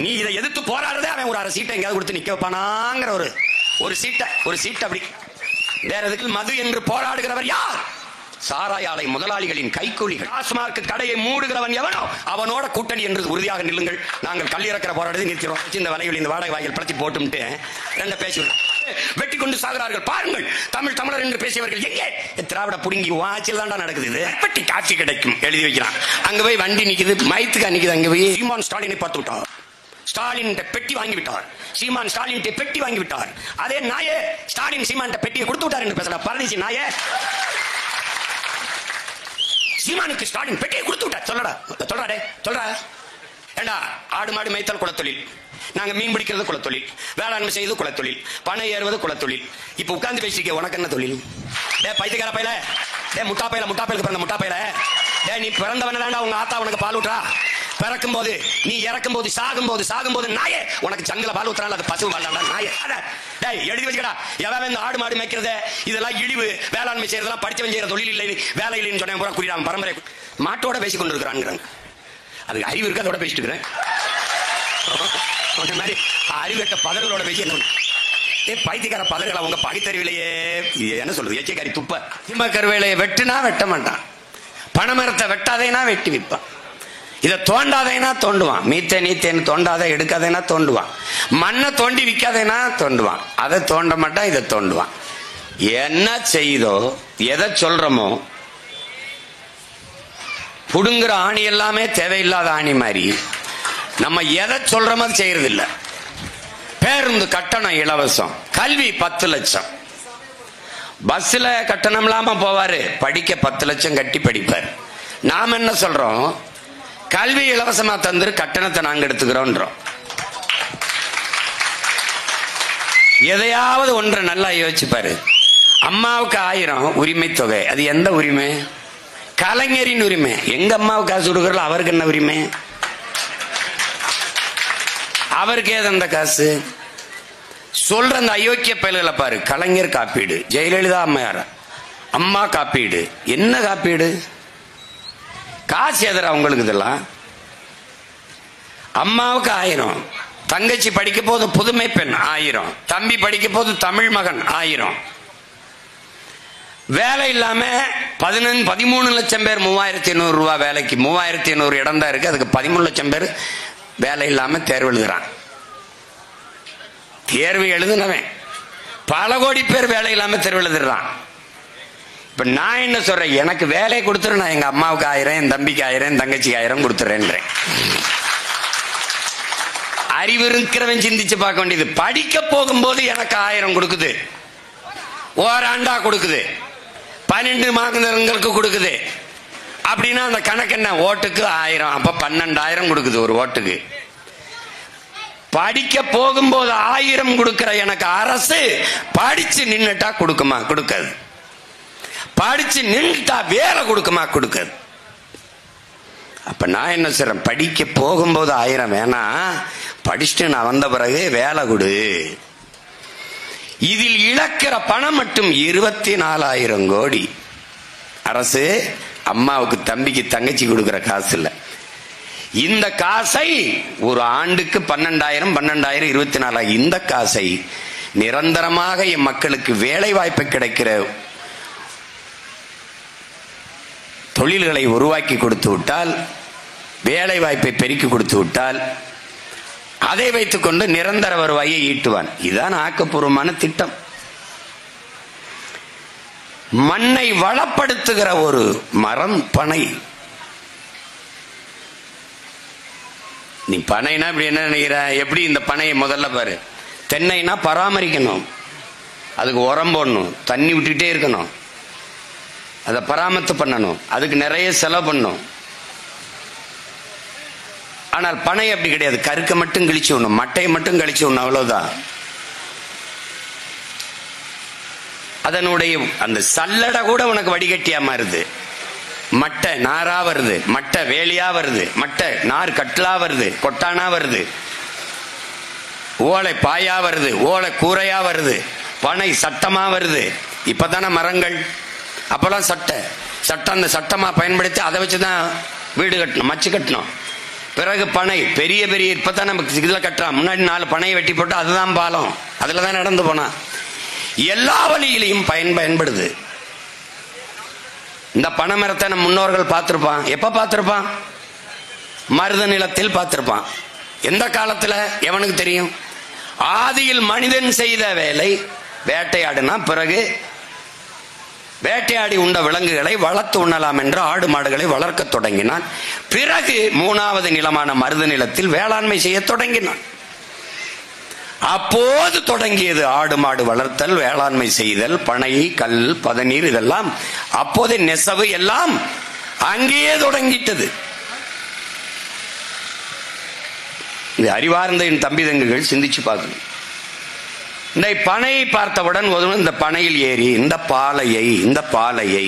நீ இதை எதிர்த்து போராடுறதே அவன் ஒரு 1/2 சீட்டை எங்கேயாவது கொடுத்து நிக்க வைப்பானாங்கிற ஒரு சீட்டை அப்படி. வேற எதுக்கு மது என்று போராடுகிறவர் யார்? சாராய ஆலை முதலாளிகளின் கைக்கூலிகள். டாஸ்மார்க் கடையை மூடுகிறவன் எவனோ அவனோட கூட்டணி என்று உறுதியாக நில்லுங்கள். நாங்கள் கல் இறக்கிற போராட்டத்தை நிற்கிறோம். இந்த வலைகள் இந்த வாடகை வாய்கள் பழத்தி போட்டுட்டு ரெண்ட பேசுகிறோம். வெட்டி கொண்டு சாகிறார்கள் பாருங்கள். தமிழர் என்று பேசியவர்கள் எங்கே? திராவிட புடுங்கி வாச்சில் தான்டா நடக்குது. இது வெட்டி காட்சி கிடைக்கும் எழுதி வைக்கிறான். அங்க போய் வண்டி நிக்குது, மயத்துக்கு நிக்குது. அங்க போய் சீமான் ஸ்டாலினை பார்த்து விட்டார். ஸ்டாலின் பெட்டி வாங்கி விட்டார். சீமான் ஸ்டாலின் பெட்டி வாங்கி விட்டார். அதே நாயே ஸ்டாலின் சீமான் பெட்டியை கொடுத்து விட்டார் என்று பேசல. பரதேசி நாயே, சீமானுக்கு ஸ்டாலின் பெட்டியை கொடுத்து விட்டார். சொல்றா ஏண்டா, ஆடு மாடு மேய்த்தல் குலத்தொழில், நாங்க மீன் பிடிக்கிறது குலத்தொழில், வேளாண்மை செய்வது குலத்தொழில், பணம் ஏறுவது குலத்தொழில். இப்ப உட்கார்ந்து பேசிக்க உனக்கு என்ன தொழில்? பைத்தியக்கார பையல, முட்டாப்பையிலுக்கு பிறந்த முட்டாப்பையில, நீ பிறந்தவன உங்க ஆத்தா உனக்கு பால் ஊற்றா? பிறக்கும் போது, நீ இறக்கும் போது, சாகும் போது நாயே உனக்கு சங்கல பால் ஊத்துறாள். அது பசு பால் நாயே. எழுதி வச்சுக்கடா. எவன் இந்த ஆடு மாடு மேய்க்கிறது இதெல்லாம் இழிவு, வேளாண்மை செய்யறதெல்லாம் படிச்சவன் செய்யற தொழில் இல்லை, வேலை இல்லைன்னு சொன்ன பூரா குறியாம பரம்பரை மாட்டோட பேசி கொண்டு இருக்கிறான். அதுக்கு அறிவு இருக்கு, அதோட பேசிட்டு இருக்கிறேன். மாதிரி அறிவுட்ட பதர்களோட பேசி பைத்தியக்கார பதர்கள் அவங்க படித்தறிவிலையே என்ன சொல்றது? எச்சைக்காரி துப்ப. சிம்ம கருவேலையை வெட்டுனா வெட்ட மாட்டான், பனைமரத்தை வெட்டாதேனா வெட்டி விற்பான், இதை தோண்டாதேனா தோண்டுவான், நீத்தேன்னு தோண்டாத எடுக்காதேனா தோண்டுவான், மண்ணை தோண்டி விற்காதேனா தோண்டுவான், அதை தோண்ட மாட்டான், இதை தோண்டுவான். என்ன செய்தோ எதை சொல்றோமோ புடுங்குற ஆணி எல்லாமே தேவையில்லாத ஆணி மாதிரி நம்ம எதை சொல்றோமோ செய்யறது இல்ல. பேருந்து கட்டணம் இலவசம், கல்வி 10 லட்சம், பஸ்ல கட்டணம் இல்லாம போவாரு, படிக்க 10 லட்சம் கட்டி படிப்பார். நாம என்ன சொல்றோம்? கல்வி இலவசமா தந்துரு, கட்டணத்தை நாங்க எடுத்துக்கிறோம். எதையாவது ஒன்றை நல்லா யோசிச்சுப்பாரு. அம்மாவுக்கு 1000 உரிமை தொகை, அது எந்த உரிமை? கலைஞரின் உரிமை. எங்க அம்மாவுக்கு காசு கொடுக்கறல அவருக்கு என்ன உரிமை? அவருக்கு ஏது அந்த காசு? சொல்ற அந்த அயோக்கிய பயல்களை பாரு. கலைஞர் காப்பீடு, ஜெயலலிதா அம்மையார் அம்மா காப்பீடு, என்ன காப்பீடு? காசு எதிரா உங்களுக்கு இதெல்லாம்? அம்மாவுக்கு 1000, தங்கச்சி படிக்க போது புதுமை பெண் 1000, தம்பி படிக்க போது தமிழ் மகன் 1000. வேலை இல்லாம 13 லட்சம் பேர் 3500 ரூபாய் வேலைக்கு, 3500 இடம் தான் இருக்கு, அதுக்கு 13 லட்சம் பேர் வேலை இல்லாம தேர்வு எழுதுறான். தேர்வு எழுதுனவன் பல கோடி பேர் வேலை இல்லாம தேர்வு எழுதுறான். இப்ப நான் என்ன சொல்றேன்? எனக்கு வேலை கொடுத்துரு, நான் எங்க அம்மாவுக்கு 1000, என் தம்பிக்கு 1000, என் தங்கச்சிக்கு 1000 கொடுத்துறேன். அறிவு இருக்கிறவன் சிந்திச்சு பார்க்க வேண்டியது. படிக்க போகும்போது எனக்கு 1000 கொடுக்குது, ஓராண்டா கொடுக்குது, 12 மாதங்களுக்கு கொடுக்குது அப்படின்னா அந்த கணக்கு என்ன? ஓட்டுக்கு 1000, அப்ப 12,000 கொடுக்குது ஒரு ஓட்டுக்கு. படிக்க போகும்போது 1000 கொடுக்கிற எனக்கு அரசு படிச்சு நின்னுட்டா கொடுக்குமா? கொடுக்காது. படிச்சு நின்றுட்டா வேலை கொடுக்குமா? கொடுக்காது. அப்ப நான் என்ன சொல்றேன்? படிக்க போகும்போது 1000 வேணாம், படிச்சுட்டு நான் வந்த பிறகு வேலை கொடு. இதில் இழக்கிற பணம் மட்டும் 24,000 கோடி. அரசு அம்மாவுக்கு தம்பிக்கு தங்கச்சி கொடுக்கிற காசு இல்ல. இந்த காசை ஒரு ஆண்டுக்கு 12,000 24,000 இந்த காசை நிரந்தரமாக என் மக்களுக்கு வேலை வாய்ப்பு கிடைக்கிற தொழில்களை உருவாக்கி கொடுத்து விட்டால், வேலை வாய்ப்பை பெருக்கி கொடுத்து விட்டால், அதை வைத்துக் கொண்டு நிரந்தர வருவாயை ஈட்டுவான். இதுதான் ஆக்கப்பூர்வமான திட்டம். மண்ணை வளப்படுத்துகிற ஒரு மரம் பனை. நீ பனைனா இப்படி என்ன நினைக்கிற? எப்படி இந்த பனையை முதல்ல பாரு. தென்னைனா பராமரிக்கணும், அதுக்கு உரம் போடணும், தண்ணி விட்டுக்கிட்டே இருக்கணும், அதை பராமரித்து பண்ணணும், அதுக்கு நிறைய செலவு பண்ணணும். ஆனால் பனை அப்படி கிடையாது. கருக்க மட்டும் கழிச்சு விடணும், மட்டையை மட்டும் கழிச்சு விடணும், அவ்வளவுதான். அதனுடைய அந்த சல்லடை கூட உனக்கு வடிகட்டியா மாறுது. மட்டை நாரா வருது, மட்டை வேலியா வருது, மட்டை நார் கட்டலா வருது, கொட்டானா வருது, ஓலை பாயா வருது, ஓலை கூரையா வருது, பனை சட்டமா வருது. இப்பதானே மரங்கள், அப்பெல்லாம் சட்டை. அந்த சட்டமா பயன்படுத்தி அதை வச்சுதான் வீடு கட்டணும், மச்சு கட்டணும். பிறகு பனை பெரிய பெரிய இப்பதான் நமக்கு இதுல கட்டுறான், முன்னாடி 4 பனையை வெட்டி போட்டு அதுதான் பாலம், அதுலதான் நடந்து போனான். எல்லா வழியிலையும் பயன்படுது. இந்த பனை மரத்தை நம்ம முன்னோர்கள் பார்த்திருப்பான். எப்ப பார்த்திருப்பான்? மருத நிலத்தில் பார்த்திருப்பான். எந்த காலத்துல எவனுக்கு தெரியும்? ஆதியில் மனிதன் செய்த வேலை வேட்டையாடுனா, பிறகு வேட்டையாடி உண்ட விலங்குகளை வளர்த்து உண்ணலாம் என்று ஆடு மாடுகளை வளர்க்க தொடங்கினான். பிறகு 3வது நிலமான மருத நிலத்தில் வேளாண்மை செய்ய தொடங்கினான். அப்போது தொடங்கியது ஆடு மாடு வளர்த்தல், வேளாண்மை செய்தல், பனை, கல், பதநீர், இதெல்லாம் அப்போதே நெசவு எல்லாம் அங்கேயே தொடங்கிட்டது. இந்த அறிவார்ந்த என் தம்பி தங்குகள் சிந்திச்சு பார்க்கணும். இந்த பனையை பார்த்தவுடன் இந்த பனையில் ஏறி இந்த பாலையை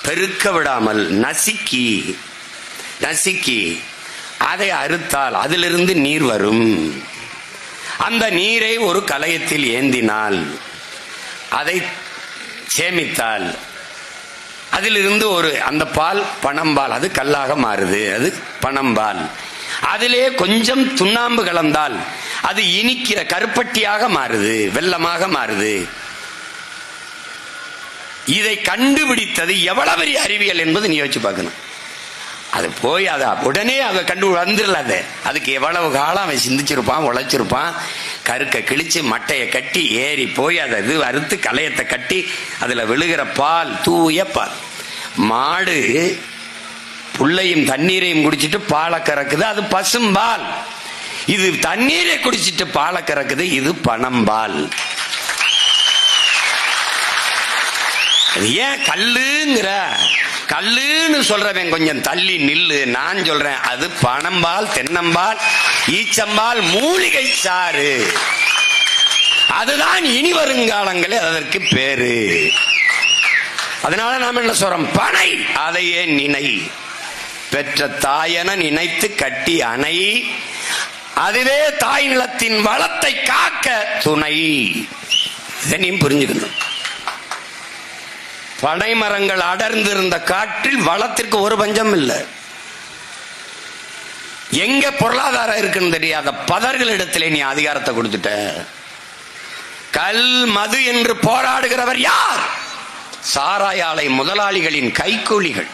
பெருக்க விடாமல் நசுக்கி அதை அறுத்தால் அதிலிருந்து நீர் வரும். அந்த நீரை ஒரு கலயத்தில் ஏந்தினால், அதை சேமித்தால், அதிலிருந்து அந்த பால் பனம்பால், அது கல்லாக மாறுது, அது பனம்பால். அதிலே கொஞ்சம் சுண்ணாம்பு கலந்தால் அது இனிக்கிற கருப்பட்டியாக மாறுது, வெல்லமாக மாறுது. இதை கண்டுபிடித்தது எவ்வளவு பெரிய அறிவியல் என்பது நீ யோசிச்சு பார்க்கணும். அது போய் அதை உடனே அதை கண்டு வந்துடல. அதுக்கு எவ்வளவு காலம் அவன் சிந்திச்சிருப்பான், உழைச்சிருப்பான். கருக்க கிழிச்சு மட்டையை கட்டி ஏறி போய் அதை அறுத்து கலையத்தை கட்டி அதுல விழுகிற பால் தூய பால். மாடு புள்ளையும் தண்ணீரையும் குடிச்சிட்டு பாலை கறக்குது, அது பசும்பால். இது தண்ணீரை குடிச்சிட்டு பாலை கறக்குது, இது பனம்பால். ஏன் கல்லுங்கிற? கல்லுன்னு சொல்றவன் கொஞ்சம் தள்ளி நில்லு. நான் சொல்றேன் அது பனம்பால், தென்னம்பால், ஈச்சம்பால், மூலிகை சாறு. அதுதான் இனி வருங்காலங்களில் அதற்கு பேரு. அதனால நாம என்ன சொல்றோம்? பனை, அதையே நினை. பெற்ற தாயென நினைத்து கட்டி அணை, அதுவே தாய் நிலத்தின் வளத்தை காக்க துணை. இதனையும் புரிஞ்சுக்கணும். பனை மரங்கள் அடர்ந்திருந்த காற்றில் வளத்திற்கு ஒரு பஞ்சம் இல்லை. எங்க பொருளாதாரம் இருக்குன்னு தெரியாத பதர்களிடத்திலே நீ அதிகாரத்தை கொடுத்துட்ட. கல், மது என்று போராடுகிறவர் யார்? சாராய ஆலை முதலாளிகளின் கைக்கூலிகள்,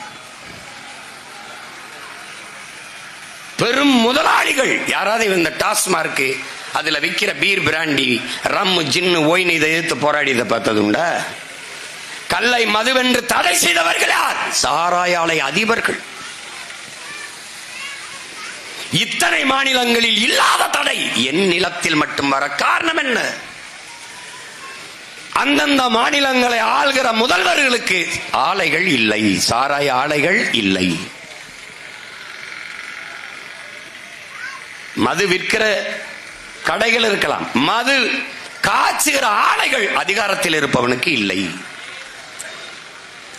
பெரும் முதலாளிகள். யாராவது இந்த டாஸ்மார்க் அதுல விற்கிற பீர், பிராண்டி, ரம், ஜின்னு, ஒயின் இதை எதிர்த்து போராடியதை பார்த்ததுண்டா? கல்லை மதுவென்று தடை செய்தவர்கள் யார்? சாராய ஆலை அதிபர்கள். இத்தனை மாநிலங்களில் இல்லாத தடை என் நிலத்தில் மட்டும் வர காரணம் என்ன? அந்தந்த மாநிலங்களை ஆள்கிற முதல்வர்களுக்கு ஆலைகள் இல்லை, சாராய ஆலைகள் இல்லை. மது விற்கிற கடைகள் இருக்கலாம், மது காய்ச்சுகிற ஆலைகள் அதிகாரத்தில் இருப்பவனுக்கு இல்லை.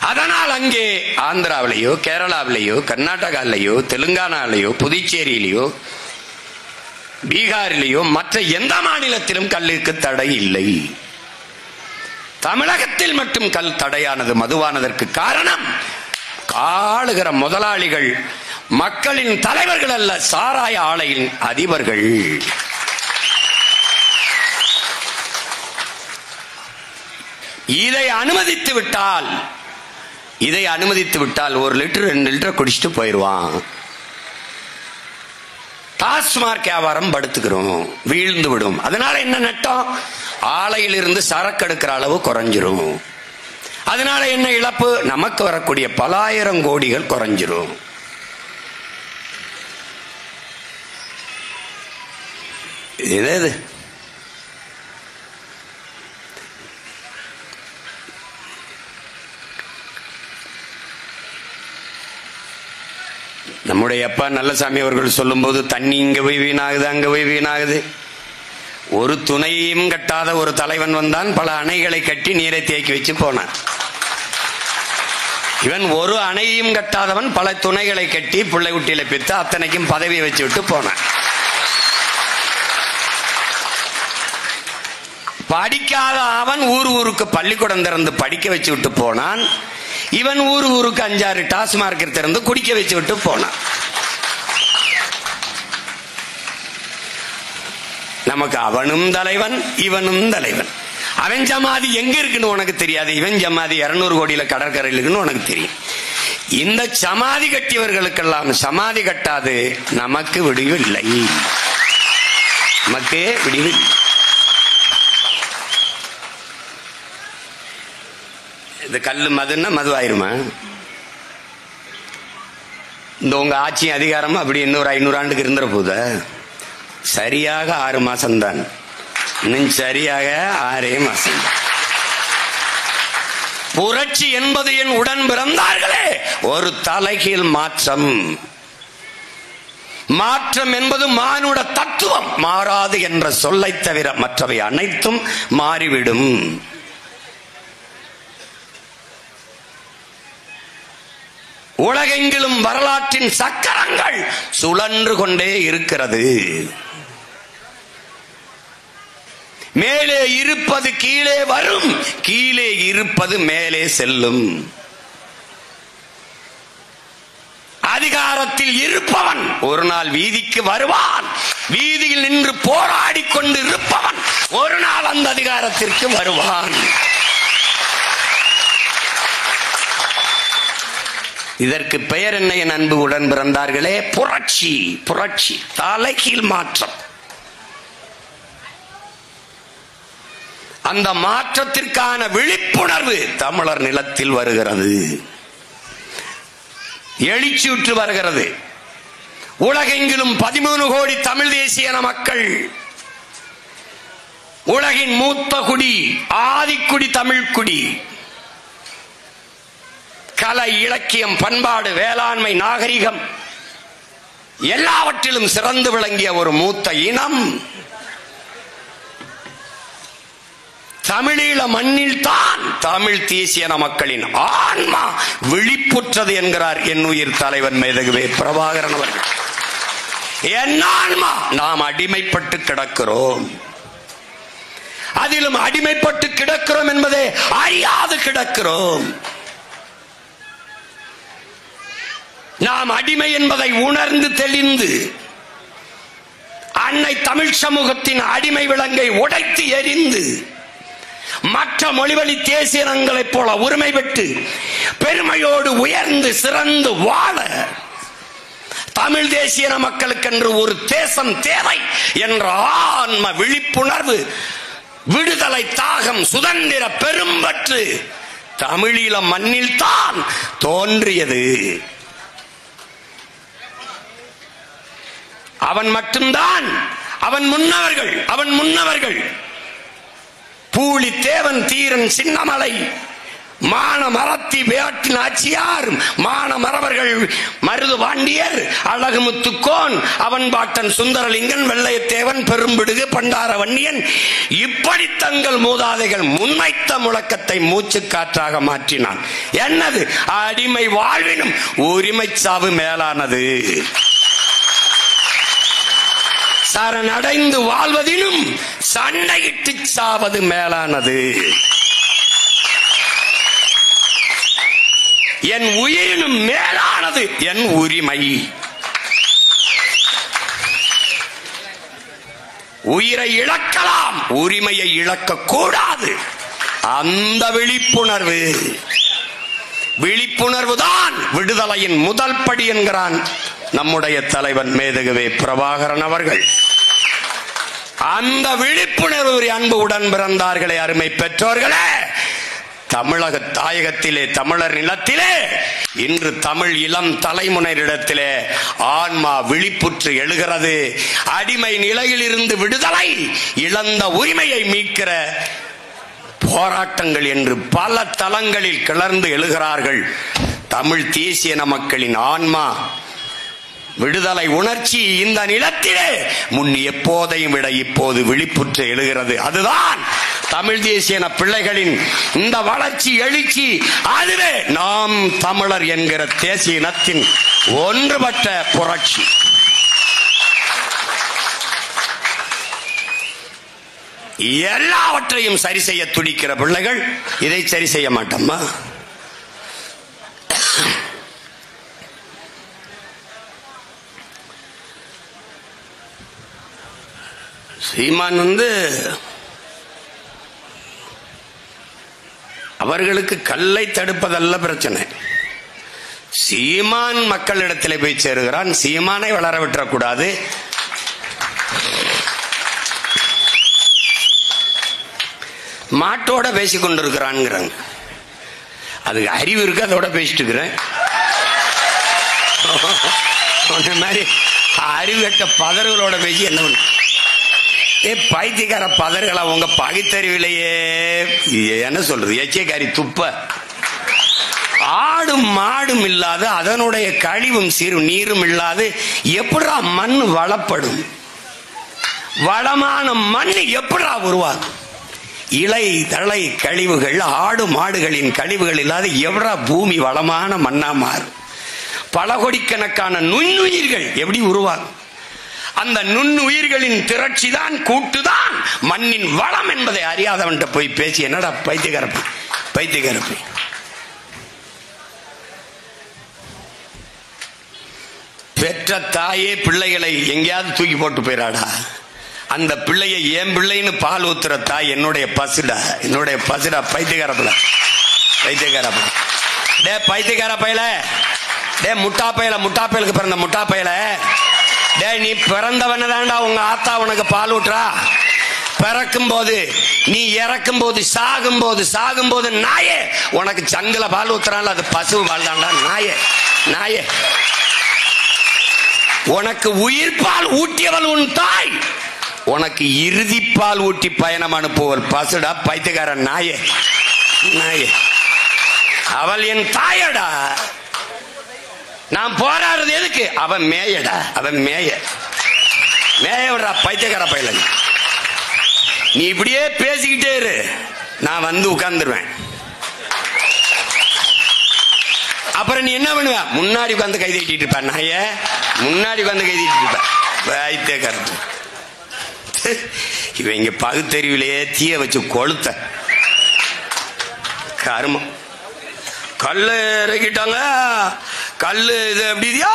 அதனால் அங்கே ஆந்திராவிலேயோ, கேரளாவிலேயோ, கர்நாடகாவிலேயோ, தெலுங்கானாவிலேயோ, புதுச்சேரியிலேயோ, பீகாரிலேயோ, மற்ற எந்த மாநிலத்திலும் கல்லுக்கு தடை இல்லை. தமிழகத்தில் மட்டும் கல் தடையானது, மதுவானதற்கு காரணம் காளுகிற முதலாளிகள் மக்களின் தலைவர்கள் அல்ல, சாராய ஆலையின் அதிபர்கள். இதை அனுமதித்து விட்டால் 1 லிட்டர் 2 லிட்டர் குடிச்சிட்டு போயிடுவான். டாஸ்மார்க் வியாபாரம் படுத்துக்கிறோம், வீழ்ந்து விடும். அதனால என்ன நட்டம்? ஆலையில் இருந்து சரக்கு எடுக்கிற அளவு குறைஞ்சிரும். அதனால என்ன இழப்பு? நமக்கு வரக்கூடிய பல ஆயிரம் கோடிகள் குறைஞ்சிரும். இது நம்முடைய அப்பா நல்லசாமி அவர்கள் சொல்லும் போது, தண்ணி இங்க போய் வீணாகுது, அங்க போய் வீணாகுது. ஒரு துணையையும் கட்டாத ஒரு தலைவன் வந்தான், பல அணைகளை கட்டி நீரை தேக்கி வச்சு போனான். இவன் ஒரு அணையையும் கட்டாதவன், பல துணைகளை கட்டி பிள்ளை குட்டியில பித்து அத்தனைக்கும் பதவியை வச்சு விட்டு போனான். படிக்காத அவன் ஊருக்கு பள்ளிக்கூடம் திறந்து படிக்க வச்சு விட்டு போனான். இவன் ஊருக்கு 5-6 டாஸ்மார்க் திறந்து குடிக்க வச்சு விட்டு போனான். நமக்கு அவனும் தலைவன் இவனும் தலைவன். அவன் ஜமாதி எங்க இருக்குன்னு உனக்கு தெரியாது, இவன் ஜமாதி 200 கோடியில கடற்கரையில் இருக்குன்னு உனக்கு தெரியும். இந்த சமாதி கட்டியவர்களுக்கெல்லாம் சமாதி கட்டாது நமக்கு விடிவு இல்லை, நமக்கு விடிவு. இந்த கல்லு மதுன்னா மது ஆயிருமா? இந்த உங்க ஆட்சி அதிகாரமா அப்படி இன்னொரு 500 ஆண்டுக்கு இருந்துற போத? சரியாக 6 மாசம்தான், இன்னும் சரியாக 6 மாசம். புரட்சி என்பது என் உடன் பிறந்தார்களே ஒரு தலைகீழ் மாற்றம். மாற்றம் என்பது மானுட தத்துவம், மாறாது என்ற சொல்லை தவிர மற்றவை அனைத்தும் மாறிவிடும். உலகெங்கிலும் வரலாற்றின் சக்கரங்கள் சுழன்று கொண்டே இருக்கிறது. மேலே இருப்பது கீழே வரும், கீழே இருப்பது மேலே செல்லும். அதிகாரத்தில் இருப்பவன் ஒரு நாள் வீதிக்கு வருவான், வீதியில் நின்று போராடி கொண்டு இருப்பவன் ஒரு நாள் அந்த அதிகாரத்திற்கு வருவான். இதற்கு பெயர் என்ன என் அன்பு உடன் பிறந்தார்களே? புரட்சி. புரட்சி, தலைகீழ் மாற்றம். அந்த மாற்றத்திற்கான விழிப்புணர்வு தமிழர் நிலத்தில் வருகிறது, எழுச்சியுற்று வருகிறது. உலகெங்கிலும் 13 கோடி தமிழ் தேசிய மக்கள், உலகின் மூத்த குடி, ஆதிக்குடி தமிழ் குடி, கலை, இலக்கியம், பண்பாடு, வேளாண்மை, நாகரிகம் எல்லாவற்றிலும் சிறந்து விளங்கிய ஒரு மூத்த இனம் தமிழீழ மண்ணில் தான் தமிழ் தேசிய மக்களின் ஆன்மா விழிப்புற்றது என்கிறார் என் உயிர் தலைவன் மேதகுவே பிரபாகரன் அவர்கள். என் ஆன்மா, நாம் அடிமைப்பட்டு கிடக்கிறோம், அதிலும் அடிமைப்பட்டு கிடக்கிறோம் என்பதை அறியாது கிடக்கிறோம். நாம் அடிமை என்பதை உணர்ந்து தெளிந்து அன்னை தமிழ் சமூகத்தின் அடிமை விலங்கை உடைத்து எரிந்து மற்ற மொழிவழி தேசியங்களைப் போல உரிமை பெற்று பெருமையோடு உயர்ந்து சிறந்து வாழ தமிழ் தேசிய மக்களுக்கென்று ஒரு தேசம் தேவை என்ற ஆன்ம விழிப்புணர்வு, விடுதலை தாகம், சுதந்திர பெரும்பற்று தமிழீழ மண்ணில் தான் தோன்றியது. அவன் மட்டும்தான், அவன் முன்னவர்கள் பூலி தேவன் தீரன் சின்னமலை மான மரத்தி வேட்டின் ஆட்சியார், மான மரவர்கள் மருது பாண்டியர், அழகுமுத்துக்கோன், அவன் பாட்டன் சுந்தரலிங்கன், வெள்ளையத்தேவன், பெரும்பிடுகு, பண்டார வன்னியன், இப்படி தங்கள் மூதாதைகள் முன்வைத்த முழக்கத்தை மூச்சு காற்றாக மாற்றினான். என்னது? அடிமை வாழ்வினும் உரிமை சாவு மேலானது, சரணடைந்து வாழ்வதிலும் சண்டையிட்டு சாவது மேலானது, என் உயிரினும் மேலானது என் உரிமை. உயிரை இழக்கலாம், உரிமையை இழக்க கூடாது. அந்த விழிப்புணர்வு தான் விடுதலையின் முதல் படி என்கிறான் நம்முடைய தலைவன் மேதகுவே பிரபாகரன் அவர்கள். அந்த விழிப்புணர்வு அன்பு உடன் பிறந்தார்களே, அருமை பெற்றோர்களே, தமிழக தாயகத்திலே, தமிழர் நிலத்திலே இன்று தமிழ் இளம் தலைமுறையிடத்திலே ஆன்மா விழிப்புற்று எழுகிறது. அடிமை நிலையில் இருந்து விடுதலை, இழந்த உரிமையை மீட்கிற போராட்டங்கள் என்று பல தளங்களில் கிளர்ந்து எழுகிறார்கள். தமிழ் தேசிய மக்களின் ஆன்மா விடுதலை உணர்ச்சி இந்த நிலத்திலே முன் எப்போதையும் விட இப்போது விழிப்புற்று எழுகிறது. அதுதான் தமிழ் தேசிய பிள்ளைகளின் இந்த வளர்ச்சி, எழுச்சி. அதுவே நாம் தமிழர் என்கிற தேசிய இனத்தின் ஒன்றுபட்ட புரட்சி. எல்லாவற்றையும் சரி செய்ய துடிக்கிற பிள்ளைகள் இதை சரி செய்ய மாட்டோமா? சீமான் அவர்களுக்கு கல்லை தடுப்பதல்ல பிரச்சனை. சீமான் மக்களிடத்தில் போய் சேருகிறான். சீமானை வளர விட்டுறக்கூடாது. மாட்டோட பேசிக் கொண்டிருக்கிறான். அதுக்கு அறிவு இருக்கு, அதோட பேசிட்டு இருக்கிறேன். மாதிரி அறிவு கட்ட பதர்களோட பேசி என்ன பண்ண? பைத்தியக்கார பதர்களா உங்க பகுத்தறிவிலேயே என்ன சொல்றது? எச்சைக்காரி துப்ப. ஆடும் மாடும் இல்லாத, அதனுடைய கழிவும் சீரும் நீரும் இல்லாது எப்படா மண் வளப்படும்? வளமான மண் எப்படா உருவாகும்? இலை தழை கழிவுகள், ஆடு மாடுகளின் கழிவுகள் இல்லாத எவ்வளா பூமி வளமான மண்ணா மாறும்? பல கோடிக்கணக்கான நுண்ணுயிர்கள் எப்படி உருவாகும்? அந்த நுண்ணுயிர்களின் திரட்சி தான், கூட்டுதான் மண்ணின் வளம் என்பதை அறியாதவன்ட்ட போய் பேசி என்னடா பைத்தியக்காரப்பை. பெற்ற தாயே பிள்ளைகளை எங்கேயாவது தூக்கி போட்டு போயிடாடா. அந்த பிள்ளையை என் பிள்ளைன்னு பால் ஊத்துற தாய் என்னுடைய பசுடா. பைத்தியக்காரப்பையில டே பைத்தியக்கார பையல, டே முட்டா பயலுக்கு பிறந்த முட்டா பயல, டே நீ பிறந்தவன தாண்டா உங்க ஆத்தா உனக்கு பால் ஊற்றா. பிறக்கும் போது, நீ இறக்கும் போது, சாகும் போது நாயே உனக்கு சங்குல பால் ஊத்துறான். அது பசு பால் தாண்டா. நாயே உனக்கு உயிர் பால் ஊட்டியவள் உன் தாய், உனக்கு இறுதி பால் ஊட்டி பயணம் அனுப்புவள் பசுடா. பைத்தியக்கார நாயே. அவள் என் தாயடா. நான் போராடுறது எதுக்கு? அவன் மேயடா. மேய விடுறா பைத்தியக்கார பையல. நீ இப்படியே பேசிக்கிட்டே இரு, நான் உட்கார்ந்துருவேன். அப்புறம் நீ என்ன பண்ணுவ? முன்னாடி உட்காந்து கை தட்டிட்டு இருப்ப. நாய முன்னாடி உட்காந்து கை தட்டிட்டு இருப்ப. பைத்தியக்கார இவங்க பகுத்தறிவிலேயே தீய வச்சு கொளுத்த கருமம். கல்லு இறக்கிட்டாங்க. கல்லு இது எப்படியா?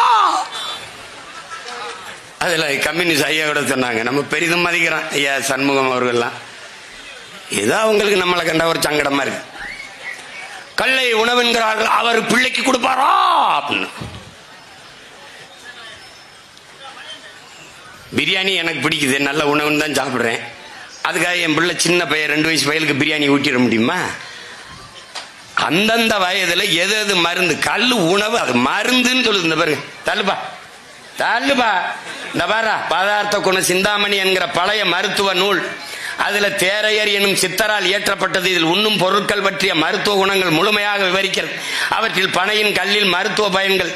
அதுல கம்யூனிஸ்ட் ஐயா கூட சொன்னாங்க, நம்ம பெரிதும் மதிக்கிறோம் ஐயா சண்முகம் அவர்கள்லாம். ஏதோ அவங்களுக்கு நம்மளை கண்ட ஒரு சங்கடமா இருக்கு. கல்லை உணவுங்கிறார்கள், அவர் பிள்ளைக்கு கொடுப்பாரா அப்படின்னு. பிரியாணி எனக்கு பிடிக்குது, நல்ல உணவுன்னு தான் சாப்பிட்றேன். அதுக்காக என் பிள்ளை சின்ன பையன் 2 வயசு பையலுக்கு பிரியாணி ஊட்டிட முடியுமா? அந்தந்த வயதுல எது எது மருந்து, கல்லு உணவு அது மருந்துன்னு சொல்லுது. இந்த பாரு தள்ளுபா இந்த பாரா பதார்த்த குண சிந்தாமணி என்கிற பழைய மருத்துவ நூல், அதுல தேரையர் எனும் சித்தரால் இயற்றப்பட்டது. இதில் உண்ணும் பொருட்கள் பற்றிய மருத்துவ குணங்கள் முழுமையாக விவரிக்கிறது. அவற்றில் பனையின் கல்லில் மருத்துவ பயன்கள்,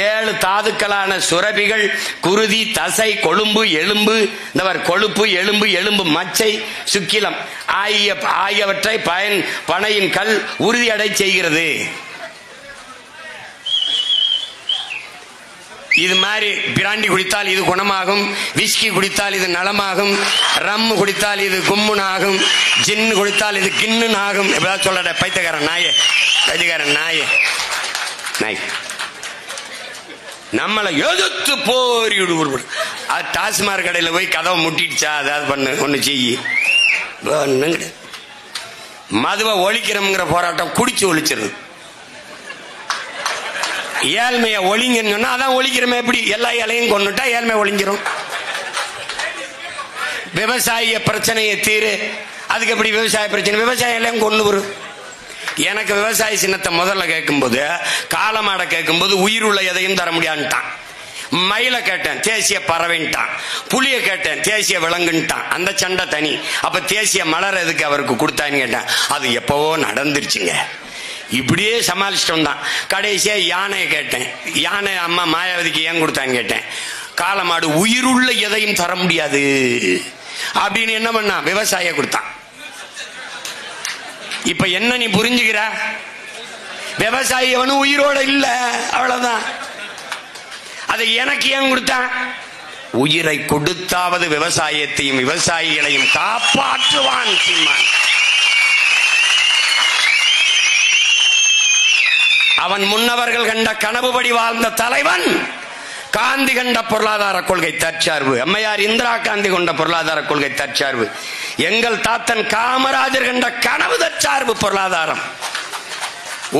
7 தாதுக்களான சுரபிகள், குருதி, தசை, கொழும்பு, எலும்பு, கொழுப்பு, எலும்பு மச்சை, சுக்கிலம் ஆகியவற்றை பனையின் கல் உறுதியடை செய்கிறது. இது மாதிரி பிராண்டி குடித்தால் இது குணமாகும், விஸ்கி குடித்தால் இது நலமாகும், ரம் குடித்தால் இது கும்முனாகும், ஜின்னு குடித்தால் இது கிண்ணுனாகும். எப்படிதான் சொல்லட பைத்தியக்காரன் நாயே. நம்மளை எதிர்த்து போரிடு. அது டாஸ்மாக் கடையில் போய் கதவை முட்டிடுச்சா, அதாவது பண்ணு ஒண்ணு செய்யி. மதுவை ஒழிக்கிறோம்ங்கிற போராட்டம் குடிச்சு ஒழிச்சிருது. ஏழ்மைய ஒழிங்கன்னு சொன்னா அதான் ஒழிக்கிறோமே. எப்படி எல்லா இலையும் கொண்டுட்டா ஏழ்மை ஒழிஞ்சிரும். விவசாய பிரச்சனையை தீரு, அதுக்கு எப்படி விவசாய பிரச்சனை? விவசாயம் எல்லாம் கொண்டு வரும். எனக்கு விவசாய சின்னத்தை முதல்ல கேட்கும்போது, காலமாட கேட்கும்போது உயிருள்ள எதையும் தர முடியாதுட்டான். மயில கேட்டேன், தேசிய பறவைன்ட்டான். புளிய கேட்டேன், தேசிய விலங்குன்ட்டான். அந்த சண்டை தனி. அப்ப தேசிய மலர் எதுக்கு அவருக்கு கொடுத்தான்னு கேட்டேன். அது எப்பவோ நடந்துருச்சுங்க. இப்படியே சமாளிச்சிட்டோம் தான். கடைசியா யானையை கேட்டேன். யானை அம்மா மாயாவதிக்கு ஏன் கொடுத்தான்னு கேட்டேன். காலமாடு உயிருள்ள எதையும் தர முடியாது அப்படின்னு என்ன பண்ணா, விவசாய கொடுத்தான். இப்ப என்ன நீ புரிஞ்சுக்கிற? விவசாயி அவனும் உயிரோட இல்ல, அவ்வளவுதான். அதை எனக்கு ஏன் கொடுத்தான்? உயிரை கொடுத்தாவது விவசாயத்தையும் விவசாயிகளையும் காப்பாற்றுவான். அவன் முன்னவர்கள் கண்ட கனவுபடி வாழ்ந்த தலைவன் காந்தி கண்ட பொருளாதார கொள்கை தற்சார்பு, அம்மையார் இந்திரா காந்தி கொண்ட பொருளாதார கொள்கை தற்சார்பு, எங்கள் தாத்தன் காமராஜர் கண்ட கனவு தற்சார்பு பொருளாதாரம்.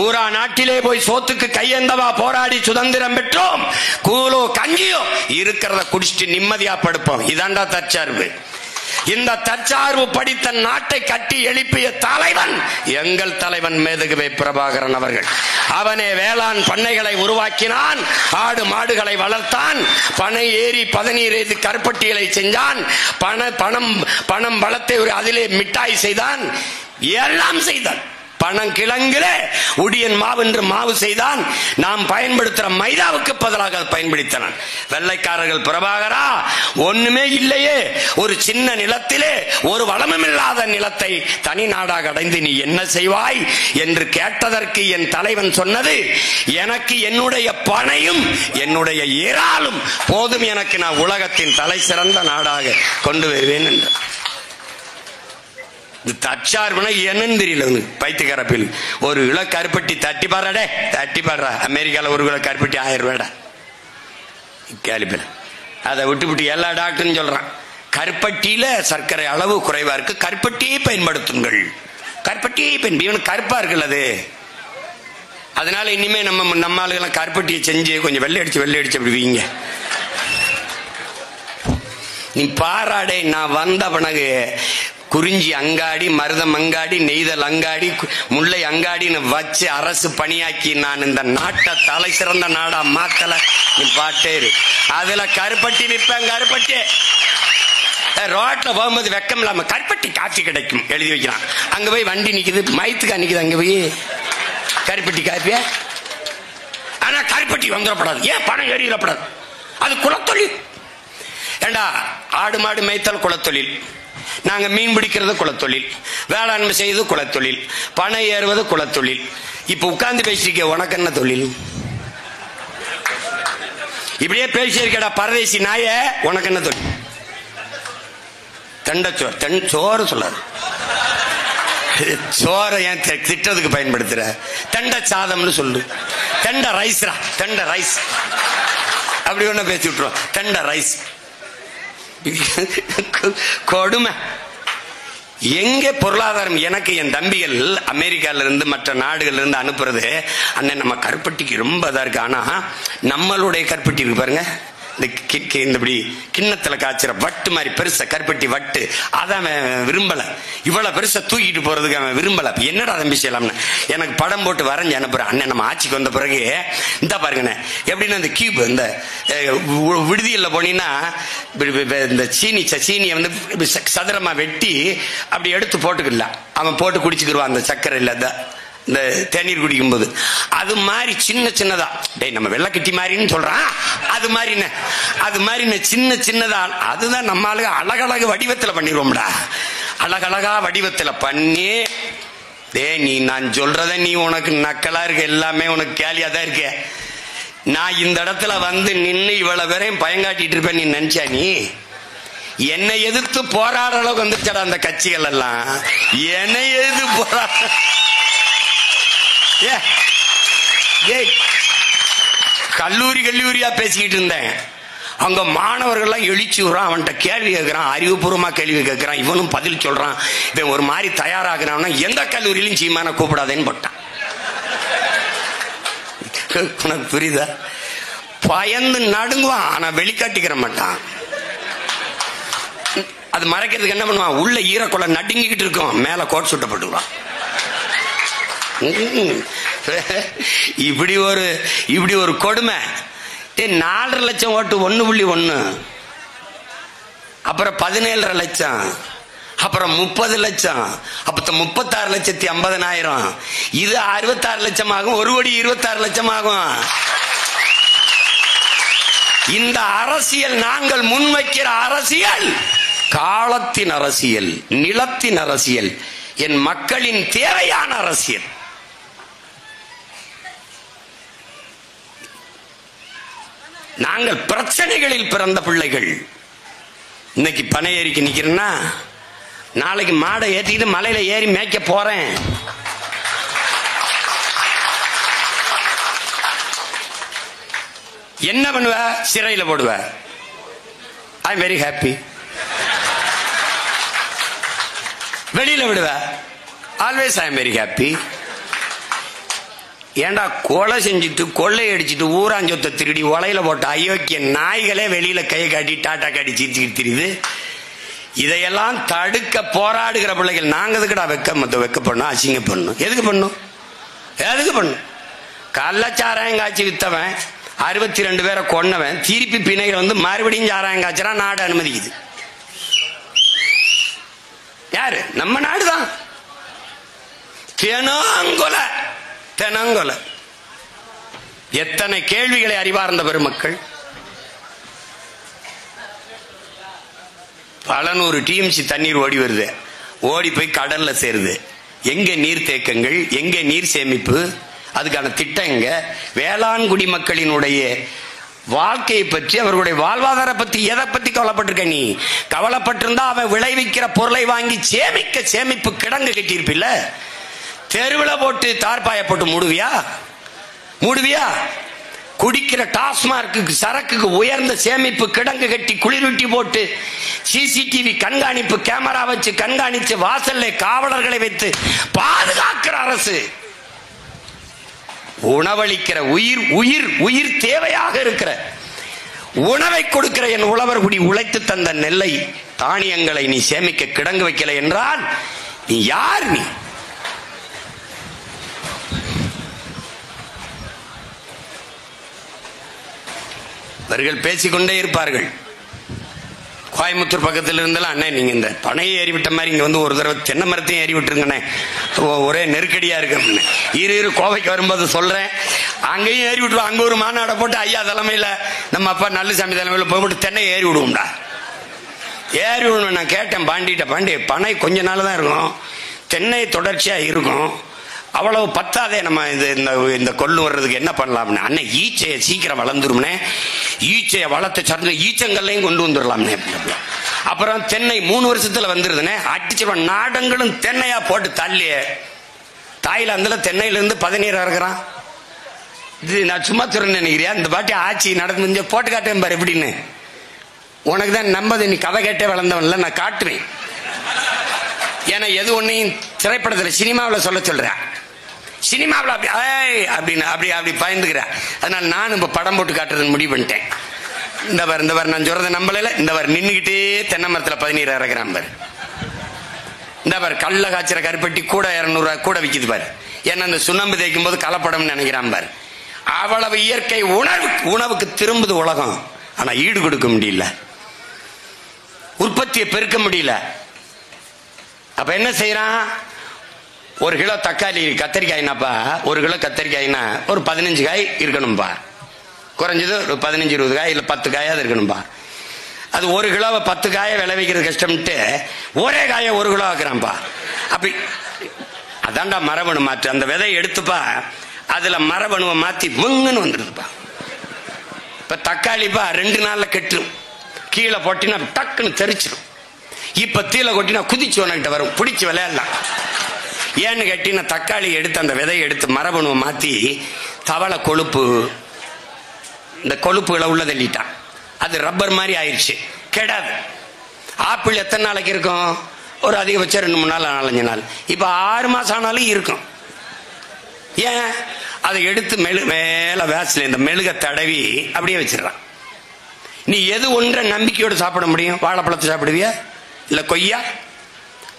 ஊரா நாட்டிலே போய் சோத்துக்கு கையேந்தவா போராடி சுதந்திரம் பெற்றோம், கூலோ கஞ்சியோ இருக்கிறத குடிச்சிட்டு நிம்மதியா படுப்போம். இதாண்டா தற்சார்பு. இந்த தற்சார்பு படித்த நாட்டை கட்டி எழுப்பிய தலைவன் எங்கள் தலைவன் மேதகுவை பிரபாகரன் அவர்கள். அவனே வேளாண் பண்ணைகளை உருவாக்கினான், ஆடு மாடுகளை வளர்த்தான், பனை ஏறி பதநீர் எய்து கருப்பட்டிகளை செஞ்சான், பணம் வளத்தை அதிலே மிட்டாய் செய்தான், எல்லாம் செய்தான். பனங்கிழங்கிலே உடியன் மாவு என்று மாவு செய்தான். நாம் பயன்படுத்துற மைதாவுக்கு பதிலாக பயன்படுத்தினான். வெள்ளைக்காரர்கள் பிரபாகரா ஒண்ணுமே இல்லையே, ஒரு சின்ன நிலத்திலே ஒரு வளமும் இல்லாத நிலத்தை தனி நாடாக அடைந்து நீ என்ன செய்வாய் என்று கேட்டதற்கு என் தலைவன் சொன்னது, எனக்கு என்னுடைய பனையும் என்னுடைய இறாலும் போதும், எனக்கு நான் உலகத்தின் தலை சிறந்த நாடாக கொண்டு வருவேன் என்று. தற்சார்புனா என்னன்னு தெரியல பைத்தியக்காரப்பில். ஒரு கிலோ கருப்பட்டி தட்டி பாடுறாடே, தட்டி பாடுறா. அமெரிக்கால ஒரு கிலோ கருப்பட்டி 1000 ரூபாடா கேலிப்பில். அதை விட்டு எல்லா டாக்டரும் சொல்றான், கருப்பட்டியில சர்க்கரை அளவு குறைவா இருக்கு, கருப்பட்டியை பயன்படுத்துங்கள். கருப்பட்டியை இவனுக்கு கருப்பா இருக்குல்ல அது. அதனால இனிமே நம்ம ஆளுகெல்லாம் கருப்பட்டியை செஞ்சு கொஞ்சம் வெள்ளை அடிச்சு அப்படி வீங்க. நீ பாராடே, நான் வந்த பிறகு குறிஞ்சி அங்காடி, மருதம் அங்காடி, நெய்தல் அங்காடி, முல்லை அங்காடின்னு வச்சு அரசு பணியாக்கி நான் இந்த நாட்டை தலை சிறந்த நாடா மாத்தல. நீ பாட்டேரு அதுல கருப்பட்டி விற்பேன். கருப்பட்டி ரோட்ல போகும்போது வெக்கம் இல்லாம கருப்பட்டி காஃபி கிடைக்கும் எழுதி வைக்கிறான். அங்க போய் வண்டி நிக்குது, மயத்துக்கா நிக்குது, அங்க போய் கருப்பட்டி காஃபிய. ஆனா கருப்பட்டி வந்துடப்படாது, ஏன் பணம் ஏறிடப்படாது, அது குலத்தொழில். ஏண்டா ஆடு மாடு மேய்த்தல் குலத்தொழில், நாங்க மீன் பிடிக்கிறது குலத்தொழில், வேளாண்மை செய்வது குலத்தொழில், பணம் ஏறுவது குலத்தொழில். இப்ப உட்கார்ந்து பேசிருக்க, உனக்கு என்ன தொழில்? இப்படியே பேசியிருக்கடா பரதேசி நாய, உனக்கு என்ன தொழில்? தண்டச்சோறு, சோறு சொல்லாது, சோறை ஏன் திட்டத்துக்கு பயன்படுத்துற? தண்ட சாதம்னு சொல்லு, தண்ட ரைஸ்ரா, தண்ட ரைஸ் அப்படி ஒண்ணு பேசி விட்டுருவோம். தண்ட ரைஸ் கொடுமை. எங்க பொருளாதாரம்? எனக்கு என் தம்பிகள் அமெரிக்கால இருந்து மற்ற நாடுகள்ல இருந்து அனுப்புறது, அண்ணன் நம்ம கருப்பட்டிக்கு ரொம்ப இதா இருக்கு, ஆனா நம்மளுடைய கருப்பட்டி இருக்கு பாருங்க, இந்த கிண்ணத்துல காய்ச்சற வட்டு மாதிரி பெருசா கருப்பட்டி வட்டு, அதான் விரும்பல. இவ்வளவு பெருசா தூக்கிட்டு போறதுக்கு அவன் விரும்பல. என்னடா தம்பி செய்யலாம்னு எனக்கு படம் போட்டு வரைஞ்சு அனுப்புறேன். அண்ணன் நம்ம ஆட்சிக்கு வந்த பிறகு இந்த பாருங்க எப்படின்னா, இந்த கியூப் இந்த விடுதியில் போனீங்கன்னா இந்த சீனியை வந்து சதுரமா வெட்டி அப்படி எடுத்து போட்டுக்கலாம், அவன் போட்டு குடிச்சுக்கிடுவான் அந்த சக்கரை இல்ல இந்த தேநீர் குடிக்கும் போது. அது மாதிரி சின்னதா, டேய் நம்ம வெள்ளக்கட்டி மாதிரின்னு சொல்றான், அது மாதிரி சின்னதா. அதுதான் நம்ம ஆளுங்க அழகழகு வடிவத்துல பண்ணிடுவோம்டா, அழகழகா வடிவத்துல பண்ணி. நீ நான் சொல்றத நீ உனக்கு நக்கலா இருக்க, எல்லாமே உனக்கு கேலியா தான் இருக்க. நான் இந்த இடத்துல வந்து நின்று இவ்வளவு பேரையும் பயங்காட்டிட்டு இருப்பேன் நீ நினைச்சா? நீ என்னை எதிர்த்து போராட அளவுக்கு வந்துச்சடா அந்த கட்சிகள் எல்லாம். என்னை எதிர்த்து போராட கல்லூரியா பேசிக்கிட்டு இருந்தேன். அங்க மாணவர்கள்லாம் எழுச்சி விடுறான், அவன்கிட்ட கேள்வி கேட்கிறான், அறிவுபூர்வமா கேள்வி கேட்கிறான், இவனும் பதில் சொல்றான். இவன் ஒரு மாதிரி தயாராகிறான். எந்த கல்லூரியிலும் சீமான கூப்பிடாதேன்னு போட்டான். உனக்கு புரியுதா? பயந்து நடுங்குவான், ஆனா வெளிக்காட்டிக்கிற மாட்டான். அது மறைக்கிறதுக்கு என்ன பண்ணுவான், உள்ள ஈரக்குள்ள நடுங்கிக்கிட்டு இருக்கும், மேல கோட் சுட்டப்பட்டுவான். இப்படி ஒரு கொடுமை. 4.5 லட்சம் ஓட்டு 1.1, அப்புறம் 17.5 லட்சம், அப்புறம் 30 லட்சம், அப்புறம் 36,50,000. இது 66 லட்சம் ஆகும், 1,26 லட்சம் ஆகும். இந்த அரசியல் நாங்கள் முன்வைக்கிற அரசியல் காலத்தின் அரசியல், நிலத்தின் அரசியல், என் மக்களின் தேவையான அரசியல். நாங்கள் பிரச்சனைகளில் பிறந்த பிள்ளைகள். இன்னைக்கு பனை ஏறிக்கு நிக்கிறேன்னா, நாளைக்கு மாடை ஏற்றிட்டு மலையில ஏறி மேய்க்க போறேன். என்ன பண்ணுவ? சிறையில போடுவ. I am very happy. வெளியில விடுவ. Always I am very happy. ஏண்டா கொலை செஞ்சுட்டு கொள்ளை அடிச்சுட்டு ஊராஞ்சொத்தை திருடி ஒலையில போட்ட அயோக்கிய நாய்களே வெளியில கை காட்டி டாட்டா காட்டி சிரிச்சுக்கிட்டு தெரியுது. இதையெல்லாம் தடுக்க போராடுகிற பிள்ளைகள் நாங்க எதுக்குடா வெக்க பண்ணோம், அசிங்க பண்ணும்? எதுக்கு பண்ணும்? எதுக்கு பண்ணும்? கள்ளச்சாராயம் காய்ச்சி வித்தவன் 62 பேரை கொன்னவன் திருப்பி பிணைகள் வந்து மறுபடியும் சாராயம் காய்ச்சா நாடு அனுமதிக்குது. யாரு? நம்ம நாடுதான். தெனாங்கொலை தெனாங்கொலை. எத்தனை கேள்விகளை அறிவார்ந்த பெருமக்கள். பல நூறு டிஎம்சி தண்ணீர் ஓடி வருது, ஓடி போய் கடல்ல சேருது. எங்க நீர் தேக்கங்கள், எங்க நீர் சேமிப்பு, அதுக்கான திட்டங்க? வேளாண் குடிமக்களினுடைய வாழ்க்கையை பற்றி, அவர்களுடைய வாழ்வாதார பத்தி எதை பத்தி கவலைப்பட்டிருக்க நீ? கவலைப்பட்டிருந்தா அவன் விளைவிக்கிற பொருளை வாங்கி சேமிப்பு கிடங்கு கட்டியிருப்பில்ல. தெருவில் போட்டு தார்பாய போட்டு மூடுவியா? குடிக்கிற டாஸ்மார்க்கு சரக்குக்கு உயர்ந்த சேமிப்பு கிடங்கு கட்டி குளிரூட்டி போட்டு சிசிடிவி கண்காணிப்பு கேமரா வச்சு கண்காணிச்சு வாசல்ல காவலர்களை வைத்து பாதுகாக்கிற அரசு. உணவளிக்கிற உயிர் தேவையாக இருக்கிற உணவை கொடுக்கிற என் உழவர் குடி உழைத்து தந்த நெல்லை தானியங்களை நீ சேமிக்க கிடங்கு வைக்கல என்றால் நீ யார்? நீ அவர்கள் பேசிக்கொண்டே இருப்பார்கள். கோயம்புத்தூர் பக்கத்தில் இருந்தாலும், அண்ணே நீங்க இந்த பனையை ஏறி விட்ட மாதிரி இங்க வந்து ஒரு தடவை தென்னை மரத்தையும் ஏறி விட்டுருங்கண்ணே, ஒரே நெருக்கடியா இருக்கு. இரு கோவைக்கு வரும்போது சொல்றேன். அங்கேயும் ஏறி விட்டுருவோம். அங்க ஒரு மாநாடை போட்டு ஐயா தலைமையில, நம்ம அப்பா நல்லசாமி தலைமையில போய்விட்டு தென்னை ஏறி விடுவோம்டா. ஏறி விடணும். நான் கேட்டேன் பாண்டி பனை கொஞ்ச நாள் தான் இருக்கும், தென்னை தொடர்ச்சியா இருக்கும், அவ்வளவு பத்தாதே, நம்ம இந்த கொள்ளு வர்றதுக்கு என்ன பண்ணலாம்னு. அண்ணன் ஈச்சையை சீக்கிரம் வளர்ந்துரும்னே, ஈச்சையை வளர்த்து சர்ந்து ஈச்சங்கள்லையும் கொண்டு வந்துடலாம்னே. அப்புறம் தென்னை 3 வருஷத்துல வந்துருதுனே, அடிச்சிருவான். நாடங்களும் தென்னையா போட்டு தள்ளிய தாய்லாந்துல தென்னையிலிருந்து 17 இறக்குறான். இது நான் சும்மா சொல்றேன்னு நினைக்கிறியா? இந்த பாட்டி ஆட்சி நடந்து போட்டு காட்டேன் பாரு எப்படின்னு. உனக்கு தான் நம்பது, நீ கதை கேட்டே வளர்ந்தவன்ல, நான் காட்டுவேன். ஏன்னா எது ஒன்னையும் திரைப்படத்தில் சினிமாவில் சொல்ல சொல்றேன், சினிமாவில் அப்படி பயந்துக்கிறேன். அதனால நான் இப்ப படம் போட்டு காட்டுறதுன்னு முடிவு பண்ணிட்டேன். இந்த வார் நான் சொல்றதை நம்பல. இந்த வார் நின்றுகிட்டே தென்னை மரத்துல 17 இறக்குறான் பாரு. இந்த வார் கல்ல காய்ச்சற கருப்பட்டி கூட 200 கூட விக்குது பாரு. ஏன்னா அந்த சுண்ணாம்பு தேய்க்கும் போது கலப்படம் நினைக்கிறான் பாரு. அவ்வளவு இயற்கை உணவுக்கு திரும்புது உலகம். ஆனா ஈடு கொடுக்க முடியல, உற்பத்தியை பெருக்க முடியல. அப்ப என்ன செய்யறான்? 1 கிலோ தக்காளி கத்தரிக்காய்னாப்பா, 1 கிலோ கத்தரிக்காய்னா ஒரு 15 காய் இருக்கணும்பா, குறைஞ்சது ஒரு 15-20 காய் இல்ல 10 காயாவது இருக்கணும்பா. அது 1 கிலோவை 10 காயை விளைவிக்கிறது கஷ்டம்ட்டு ஒரே காயை 1 கிலோ ஆக்குறான்பா. அப்படி அதான்டா மரபணு மாற்று. அந்த விதையை எடுத்துப்பா, அதுல மரபணுவை மாத்தி முங்குன்னு வந்துருதுப்பா. இப்ப தக்காளிப்பா 2 நாள்ல கெட்டுரும், கீழே போட்டினா டக்குன்னு தெரிச்சிடும். இப்ப தீல கொட்டினா குதிச்சு உனக்கிட்ட வரும், பிடிச்சு விளையாடலாம். ஏன்னு கேட்டீங்கன்னா தக்காளி எடுத்து அந்த விதையை எடுத்து மரபணுவை மாத்தி தவளை கொழுப்பு, இந்த கொழுப்புகளை உள்ள தள்ளிட்டான். அது ரப்பர் மாதிரி ஆயிடுச்சு, கெடாது. ஆப்பிள் எத்தனை நாளைக்கு இருக்கும்? ஒரு அதிகபட்சம் 2-3 நாள் 4-5 நாள். இப்ப 6 மாசம் ஆனாலும் இருக்கும். ஏன்? அதை எடுத்து மேல வேஸ்ல இந்த மெழுக தடவி அப்படியே வச்சிடறான். நீ எது ஒன்றை நம்பிக்கையோடு சாப்பிட முடியும்? வாழைப்பழத்தை சாப்பிடுவியா இல்ல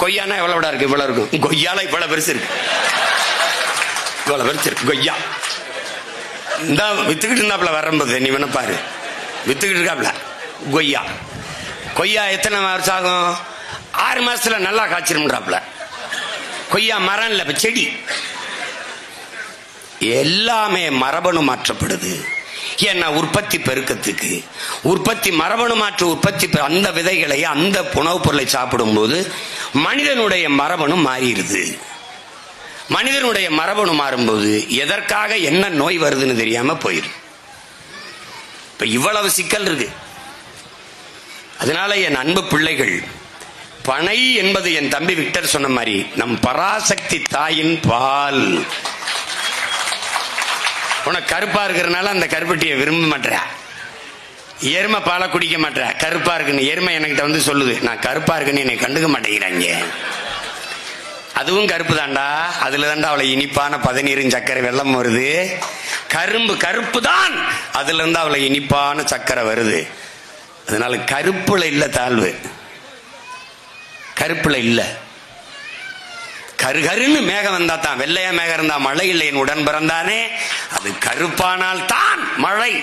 கொய்யானா எவ்வளவு இருக்கு? இவ்வளவு இருக்கும். கொய்யால இவ்வளவு பெருசு இருக்கு, இவ்வளவு பெருசு இருக்கு கொய்யா. இந்த வித்துக்கிட்டு இருந்தாப்புல வரும்போது நீ வேணா பாரு, வித்துக்கிட்டு இருக்காப்ல கொய்யா எத்தனை வருஷம் ஆகும்? 6 மாசத்துல நல்லா காய்ச்சிரும்ன்றாப்ல. கொய்யா மரம் இல்ல, செடி. எல்லாமே மரபணு மாற்றப்படுது. ஏன்னா உற்பத்தி பெருக்கத்துக்கு, உற்பத்தி மரபணு மாற்று உற்பத்தி, அந்த விதைகளை அந்த உணவுப் பொருளை சாப்பிடும் போது மனிதனுடைய மரபணு மாறிடுது. மனிதனுடைய மரபணு மாறும்போது எதற்காக என்ன நோய் வருதுன்னு தெரியாம போயிடும். இப்ப இவ்வளவு சிக்கல் இருக்கு. அதனால என் அன்பு பிள்ளைகள், பனை என்பது என் தம்பி விக்டர் சொன்ன மாதிரி நம் பராசக்தி தாயின் பால். உனக்கு கருப்பா இருக்கிறதுனால அந்த கருப்பட்டியை விரும்ப மாட்டேற. எருமை பாலை குடிக்க மாட்டேற, கருப்பா இருக்குன்னு. எருமை என்கிட்ட வந்து சொல்லுது, நான் கருப்பா இருக்குன்னு என்னை கண்டுக்க மாட்டேங்கிறாங்க. அதுவும் கருப்பு தாண்டா, அதுல தாண்டா அவளை இனிப்பான பதநீரும் சர்க்கரை வெள்ளம் வருது. கரும்பு கருப்பு தான், அதுல இருந்து அவளை இனிப்பான சர்க்கரை வருது. அதனால கருப்புல இல்ல தாழ்வு, கருப்புல இல்ல. கருகருன்னு மேகம் வந்தா தான், வெள்ளையா மேகம் இருந்தா மழை இல்லை. என் உடன் பிறந்தானே, அது கருப்பானால் தான் மழை.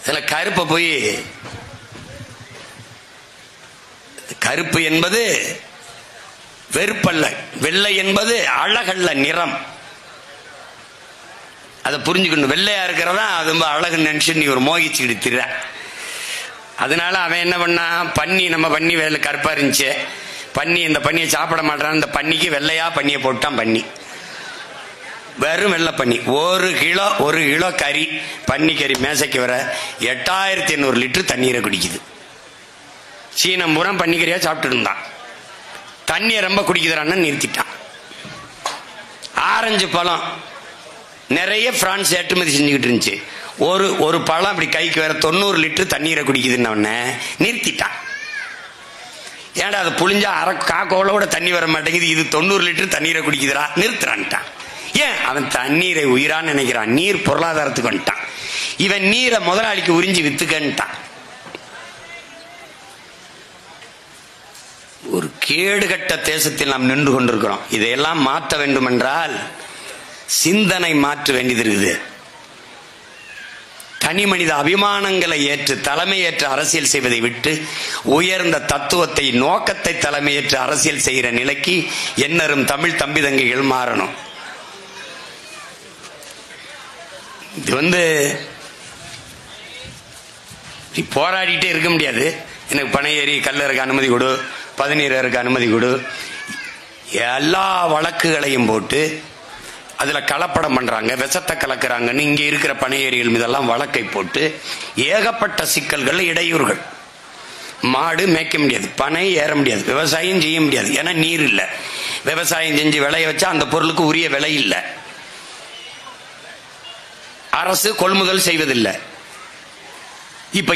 இதுல கருப்பை போய், கருப்பு என்பது வெறுப்பல்ல, வெள்ளை என்பது அழகல்ல, நிறம். அதை புரிஞ்சுக்கணும். வெள்ளையா இருக்கிறதா அது ரொம்ப அழகு நினைச்சு நீ ஒரு மோகிச்சுக்கிட்டு திர. அதனால அவன் என்ன பண்ணா, பன்னி, நம்ம பன்னி வேலை கருப்பா இருந்துச்சு, பன்னி இந்த பன்னியை சாப்பிட மாட்டான், இந்த பன்னிக்கு வெள்ளையா பன்னியை போட்டான். பன்னி வெறும் வெள்ளை பன்னி. ஒரு கிலோ கறி, பன்னி கறி மேசைக்கு வர 8800 லிட்டர் தண்ணீரை குடிக்குது. சீனம் பூரா பன்னிக்கறியா சாப்பிட்டு இருந்தான். தண்ணியை ரொம்ப குடிக்குறான்னு நிறுத்திட்டான். ஆரஞ்சு பழம் நிறைய பிரான்ஸ் ஏற்றுமதி செஞ்சுக்கிட்டு இருந்துச்சு. ஒரு பழம் அப்படி கைக்கு வேற 90 லிட்டர் தண்ணீரை குடிக்குதுன்னு நிறுத்திட்டான். ஏன்டா அதை புளிஞ்சா காக்கோளோட தண்ணி வர மாட்டேங்குது, இது 90 லிட்டர் தண்ணீரை குடிக்குதுடா, நிறுத்துறான்ட்டான். ஏன்? அவன் தண்ணீரை உயிரான்னு நினைக்கிறான். நீர் பொருளாதாரத்துக்கு வந்துட்டான். இவன் நீரை முதலாளிக்கு உறிஞ்சி வித்துக்கன்ட்டான். ஒரு கேடுகட்ட தேசத்தில் நாம் நின்று கொண்டிருக்கிறோம். இதையெல்லாம் மாற்ற வேண்டும் என்றால் சிந்தனை மாற்ற வேண்டியது இருக்குது. தனி மனித அபிமானங்களை ஏற்று தலைமையேற்று அரசியல் செய்வதை விட்டு உயர்ந்த தத்துவத்தை, நோக்கத்தை தலைமையேற்று அரசியல் செய்கிற நிலைக்கு என்னரும் தமிழ் தம்பி தங்கைகள் மாறணும். இது போராடிட்டே இருக்க முடியாது. எனக்கு பனை ஏறி கல்லறுக்கு அனுமதி கொடு, பதநீருக்கு அனுமதி கொடு, எல்லா வழக்குகளையும் போட்டு அதுல கலப்படம் பண்றாங்க, விஷத்தை கலக்குறாங்கன்னு இங்க இருக்கிற பனையேரிகள் மீதெல்லாம் வழக்கை போட்டு ஏகப்பட்ட சிக்கல்கள், இடையூறுகள். மாடு மேய்க்க முடியாது, பனை ஏற முடியாது, விவசாயம் செய்ய முடியாது, ஏன்னா நீர் இல்லை. விவசாயம் செஞ்சு விளைய வச்சா அந்த பொருளுக்கு உரிய விலை இல்லை, அரசு கொள்முதல் செய்வதில்லை. இப்ப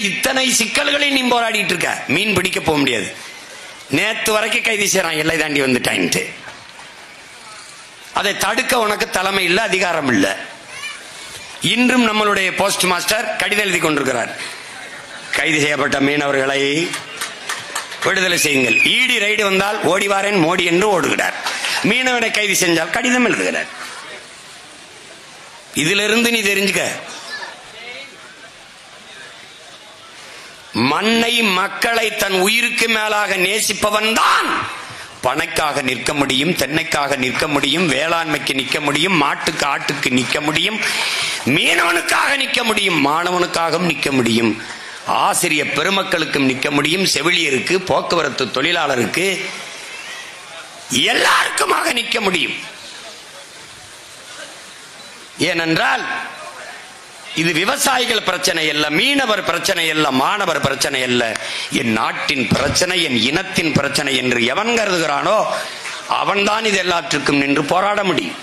இத்தனை சிக்கல்களை நீ போராடிட்டு இருக்க. மீன் பிடிக்க போக முடியாது. நேத்து வரைக்கும் கைது செய்யறான், எல்லை தாண்டி வந்துட்டான்ட்டு. அதை தடுக்க உனக்கு தலைமை இல்லை, அதிகாரம் இல்லை. இன்றும் நம்மளுடைய போஸ்ட் மாஸ்டர் கடிதம் எழுதி கொண்டிருக்கிறார், கைது செய்யப்பட்ட மீனவர்களை விடுதலை செய்யுங்கள். ஈடி ரைடு வந்தால் ஓடிவாரேன் மோடி என்று ஓடுகிறார். மீனவனை கைது செஞ்சால் கடிதம் எழுதுகிறார். இதிலிருந்து நீ தெரிஞ்சுக்க, மண்ணை மக்களை தன் உயிருக்கு மேலாக நேசிப்பவன் தான் பனைக்காக நிற்க முடியும், தென்னைக்காக நிற்க முடியும், வேளாண்மைக்கு நிற்க முடியும், மாட்டுக்கு ஆட்டுக்கு நிற்க முடியும், மீனவனுக்காக நிற்க முடியும், மாணவனுக்காகவும் நிற்க முடியும், ஆசிரிய பெருமக்களுக்கும் நிற்க முடியும், செவிலியருக்கு, போக்குவரத்து தொழிலாளருக்கு, எல்லாருக்குமாக நிற்க முடியும். ஏனென்றால் இது விவசாயிகள் பிரச்சனை அல்ல, மீனவர் பிரச்சனை அல்ல, மாணவர் பிரச்சனை அல்ல, என் நாட்டின் பிரச்சனை, என் இனத்தின் பிரச்சனை என்று எவன் கருதுகிறானோ அவன்தான் இது எல்லாற்றுக்கும் நின்று போராட முடியும்.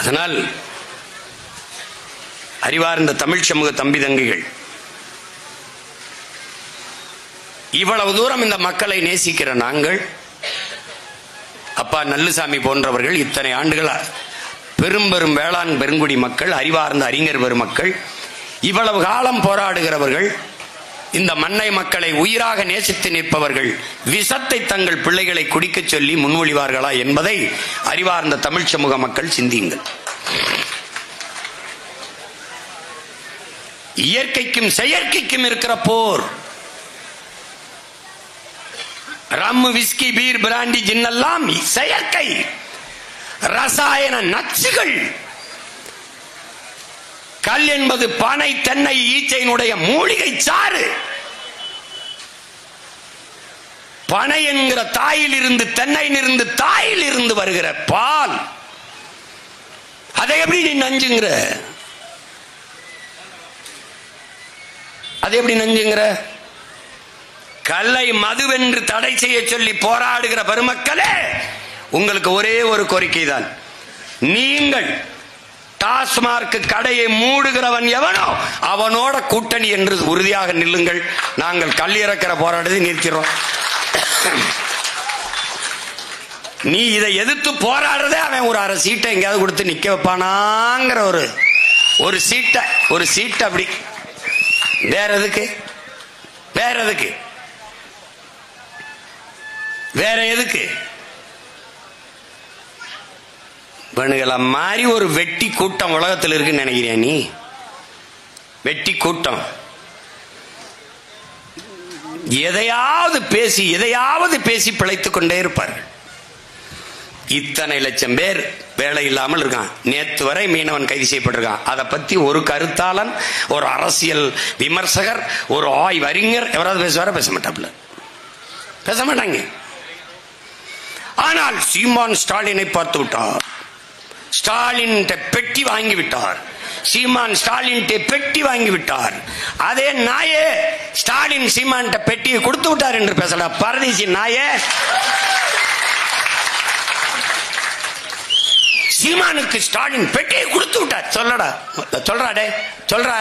அதனால் அறிவார்ந்த தமிழ் சமூக தம்பி தங்கைகள், இவ்வளவு தூரம் இந்த மக்களை நேசிக்கிற நாங்கள், அப்பா நல்லுசாமி போன்றவர்கள், இத்தனை ஆண்டுகள் பெரும் பெரும் வேளாண் பெருங்குடி மக்கள், அறிவார்ந்த அறிஞர் பெருமக்கள், இவ்வளவு காலம் போராடுகிறவர்கள், இந்த மண்ணை மக்களை உயிராக நேசித்து நிற்பவர்கள் விஷத்தை தங்கள் பிள்ளைகளை குடிக்க சொல்லி முன்மொழிவார்களா என்பதை அறிவார்ந்த தமிழ் சமூக மக்கள் சிந்தியுங்கள். இயற்கைக்கும் செயற்கைக்கும் இருக்கிற போர், ரம், விஸ்கி, பீர், பிராண்டி, ஜின்னெல்லாம் செயற்கை ரசாயன நச்சுகள். கல் என்பது பனை, தென்னை, ஈச்சையினுடைய மூலிகை சாறு. பனை என்கிற தாயில் இருந்து, தென்னையிலிருந்து, தாயில் இருந்து வருகிற பால், அதை எப்படி நீ நஞ்சுங்கிற? அதை எப்படி நஞ்சுங்கிற? கல்லை மதுவென்று தடை செய்ய சொல்லி போராடுகிற பெருமக்களே, உங்களுக்கு ஒரே ஒரு கோரிக்கை தான். நீங்கள் டாஸ்மார்க் கடையை மூடுகிறவன் எவனோ அவனோட கூட்டணி என்று உறுதியாக நில்லுங்கள். நாங்கள் கல் இறக்கிற போராட்டத்தை நிறுத்திடுறோம். நீ இதை எதிர்த்து போராடுறதே அவன் ஒரு அரை சீட்டை எங்கேயாவது கொடுத்து நிக்க வைப்பானாங்கிற ஒரு சீட்டை அப்படி. வேற எதுக்கு? வேற எதுக்கு? வேற எதுக்கு? இவனுங்கள மாதிரி ஒரு வெட்டி கூட்டம் உலகத்தில் இருக்குன்னு நினைக்கிறியா நீ? வெட்டி கூட்டம் எதையாவது பேசி பிழைத்துக் கொண்டே இருப்பார்கள். இத்தனை லட்சம் பேர் வேலை இல்லாமல் இருக்கான். நேற்று வரை மீனவன் கைது செய்யப்பட்டிருக்கான். அதை பத்தி ஒரு கருத்தாளன், ஒரு அரசியல் விமர்சகர், ஒரு ஆய்வறிஞர் எவராது பேசுவார? பேச மாட்டாப்ல, பேச மாட்டாங்க. ஆனால் சீமான் ஸ்டாலினை பார்த்து விட்டார். ஸ்டாலின் பெட்டி வாங்கி விட்டார். சீமான் ஸ்டாலின் பெட்டி வாங்கி விட்டார். அதே நாயே ஸ்டாலின் சீமான் பெட்டியை கொடுத்து விட்டார் என்று பேசல. பரதேசி நாயே, சீமானுக்கு ஸ்டாலின் பெட்டியை கொடுத்து விட்டார். சொல்லடா, சொல்றாடே, சொல்றா.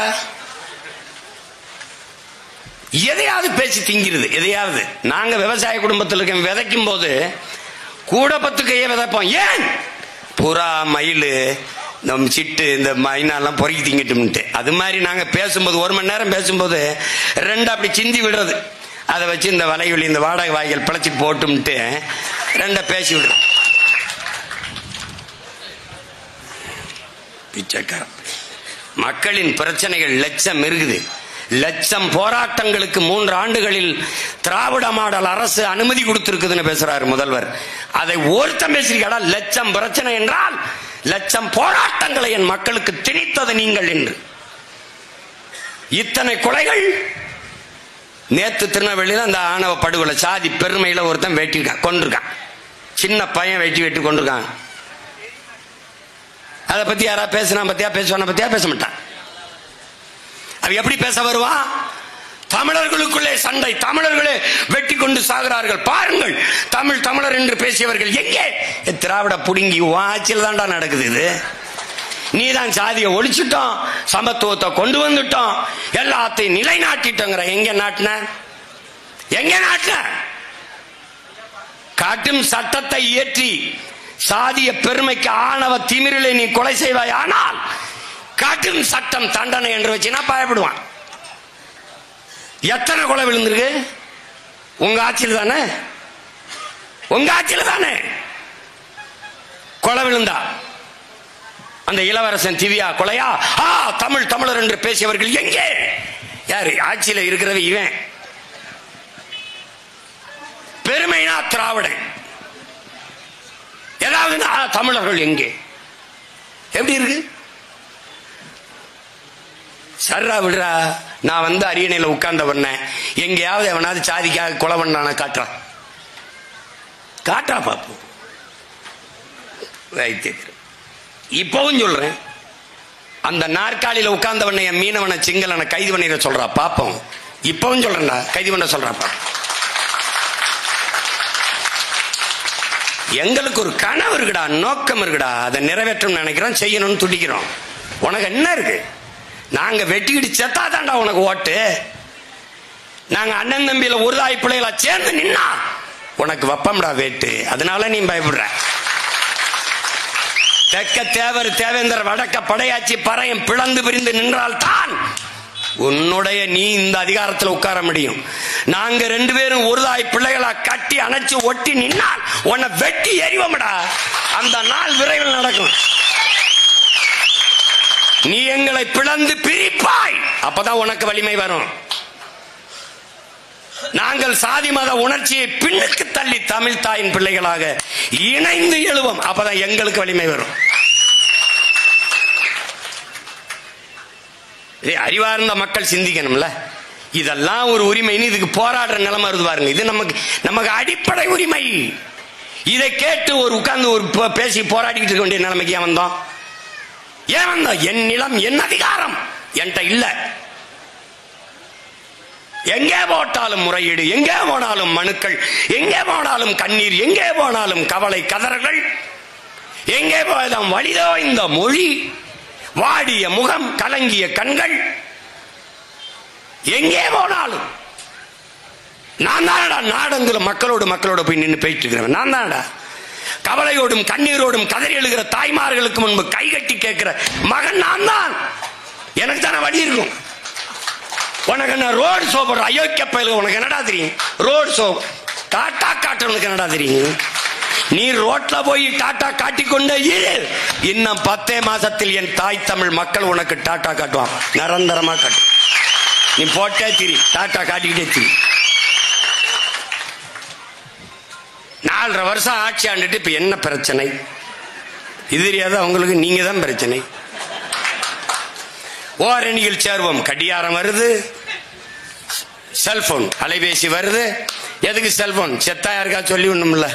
எதையாவது பேசி திங்கிறது, எதையாவது. நாங்க விவசாய குடும்பத்தில் இருக்க, விதைக்கும் போது கூட 10 கையை விதைப்போம். ஏன்? புறா, மயில், நம்ம சிட்டு, இந்த மைனாலாம் பொறுக்கி திங்கிட்டு. அது மாதிரி நாங்க பேசும்போது 1 மணி நேரம் பேசும்போது 2 அப்படி சிந்தி விடுறது. அதை வச்சு இந்த வலைவலி, இந்த வாடகை வாய்கள் பிழைச்சிட்டு போட்டும்ட்டு 2 பேசி விடுறோம். பிச்சைக்காரன். மக்களின் பிரச்சனைகள் லட்சம் இருக்குது. லட்சம் போராட்டங்களுக்கு 3 ஆண்டுகளில் திராவிட மாடல் அரசு அனுமதி கொடுத்திருக்குதுன்னு பேசுறாரு முதல்வர். அதை ஒருத்தம் பேசுறீங்களா? லட்சம் பிரச்சனை என்றால் லட்சம் போராட்டங்களை என் மக்களுக்கு திணித்தது நீங்கள் என்று. இத்தனை கொலைகள். நேத்து திருநெல்வேலியில் அந்த ஆணவ படுகொலை சாதி பெருமையில ஒருத்தன் வெட்டிருக்கான், கொண்டிருக்கான். சின்ன பையன் வெட்டி கொண்டிருக்கான். அதை பத்தி யாரா பேசுனா பத்தியா, பேசுவான பத்தியா? பேச மாட்டான். அவ எப்படி பேச வருவான்? தமிழர்களுக்குள்ளே சண்டை, தமிழர்களே வெட்டி கொண்டு சாகிறார்கள், பாருங்கள் தமிழர் என்று பேசியவர்கள் எங்கே? திராவிட புடுங்கி ஆட்சியில் தான்டா நடக்குது இது. நீதான் சாதியை ஒழிச்சுட்டோம், சமத்துவத்தை கொண்டு வந்துட்டோம், எல்லாத்தையும் நிலைநாட்டிட்டோங்கிற. எங்க நாட்டின? எங்க நாட்டின? காட்டும் சட்டத்தை இயற்றி சாதிய பெருமைக்கு ஆணவ திமிரிலே நீ கொலை செய்வாய். ஆனால் காட்டும் சட்டம் தண்டனை என்று வச்சுனா பயப்படுவான். எத்தனை கொலை விழுந்திருக்கு? உங்க ஆட்சியில் தானே, உங்க ஆட்சியில் தானே கொலை விழுந்தா. அந்த இளவரசன் திவ்யா கொலையா? தமிழர் என்று பேசியவர்கள் எங்கே? யாரு ஆட்சியில் இருக்கிறது? இவன். பெருமைனா திராவிடன், ஏதாவது தமிழர்கள் எங்கே? எப்படி இருக்கு? சர்ரா விடுறா. நான் அரியணையில் உட்கார்ந்த பண்ண எங்கேயாவது எவனாவது சாதிக்காக கொலை பண்ணான காட்டுறான், காட்டுறா பாப்போம். இப்பவும் சொல்றேன், அந்த நாற்காலியில உட்கார்ந்தவனை என் மீனவனை சிங்களனை கைது பண்ணிட சொல்றா பாப்போம். இப்பவும் சொல்றேன்டா, கைது பண்ண சொல்றா பாப்போம். எங்களுக்கு ஒரு கனவு இருக்குடா, நோக்கம் இருக்குடா, அதை நிறைவேற்றும் நினைக்கிறோம், செய்யணும்னு துடிக்கிறோம். உனக்கு என்ன இருக்கு? நாங்க வெட்டிக்கிட்டு செத்தாதான்டா உனக்கு ஓட்டு. நாங்க அண்ணன் தம்பியில ஒரு தாய் பிள்ளைகளா சேர்ந்து நின்னா உனக்கு வப்பம்டா வேட்டு. அதனால நீ பயப்படுற. தெற்க தேவர் தேவேந்தர் வடக்க படையாச்சி பறையும் பிளந்து பிரிந்து நின்றால் தான் உன்னுடைய நீ இந்த அதிகாரத்தில் உட்கார முடியும். நாங்க 2 பேரும் ஒரு தாய் பிள்ளைகளா கட்டி அணைச்சு ஒட்டி நின்னால் உன்னை வெட்டி எறிவோம்டா. அந்த நாள் விரைவில் நடக்கும். நீ எங்களை பிளந்து பிரிப்பாய், அப்பதான் உனக்கு வலிமை வரும். நாங்கள் சாதி மத உணர்ச்சியை பின்னுக்கு தள்ளி தமிழ் தாயின் பிள்ளைகளாக இணைந்து எழுவோம், அப்பதான் எங்களுக்கு வலிமை வரும். அறிவார்ந்த மக்கள் சிந்திக்கணும்ல, இதெல்லாம் ஒரு உரிமைன்னு இதுக்கு போராடுற நிலைமை வருது பாருங்க. இது நமக்கு அடிப்படை உரிமை. இதை கேட்டு ஒரு உட்கார்ந்து ஒரு பேசி போராடிக்கிட்டு இருக்க வேண்டிய நிலைமைக்கு ஏன் வந்தோம்? ஏன் வந்தோம்? என் நிலம், என் அதிகாரம் என்கிட்ட இல்ல. எங்கே போட்டாலும் முறையீடு, எங்கே போனாலும் மனுக்கள், எங்கே போனாலும் கண்ணீர், எங்கே போனாலும் கவலை கதறல்கள், எங்கே போயதான் வலிதோ இந்த மொழி, வாடிய முகம், கலங்கிய கண்கள், எங்கே போனாலும் நான் தானடா நாடெங்கிலும் மக்களோடு போய் நின்று போயிட்டு இருக்கிறேன். நான் தானடா கவலையோடும் கண்ணீரோடும் கதறி எழுகிற தாய்மார்களுக்கு முன்பு கைகட்டி கேட்கிற மகன் நான் தான். எனக்கு தானே வழி இருக்கும். உனக்கு என்ன ரோடு ஷோ போடுற அயோக்கிய பயலுக்கு உனக்கு என்னடா தெரியும்? ரோடு ஷோ டாட்டா காட்டுறவனுக்கு என்னடா தெரியும்? நீ ரோட்ல போய் டாட்டா காட்டிக்கொண்டே இரு. இன்னும் 10 மாசத்தில் என் தாய் தமிழ் மக்கள் உனக்கு டாட்டா காட்டுவான். நிரந்தரமா காட்டு. நீ போட்டே திரி, டாட்டா காட்டிக்கிட்டே திரி. 4.5 வருஷம் ஆட்சி ஆண்டுட்டு இப்ப என்ன பிரச்சனை? இது தெரியாத அவங்களுக்கு நீங்க தான் பிரச்சனை. ஓரணியில் சேர்வோம். கடியாரம் வருது, செல்போன் அலைபேசி வருது. எதுக்கு செல்போன்? செத்தா யாருக்கா சொல்லி ஒண்ணும்ல.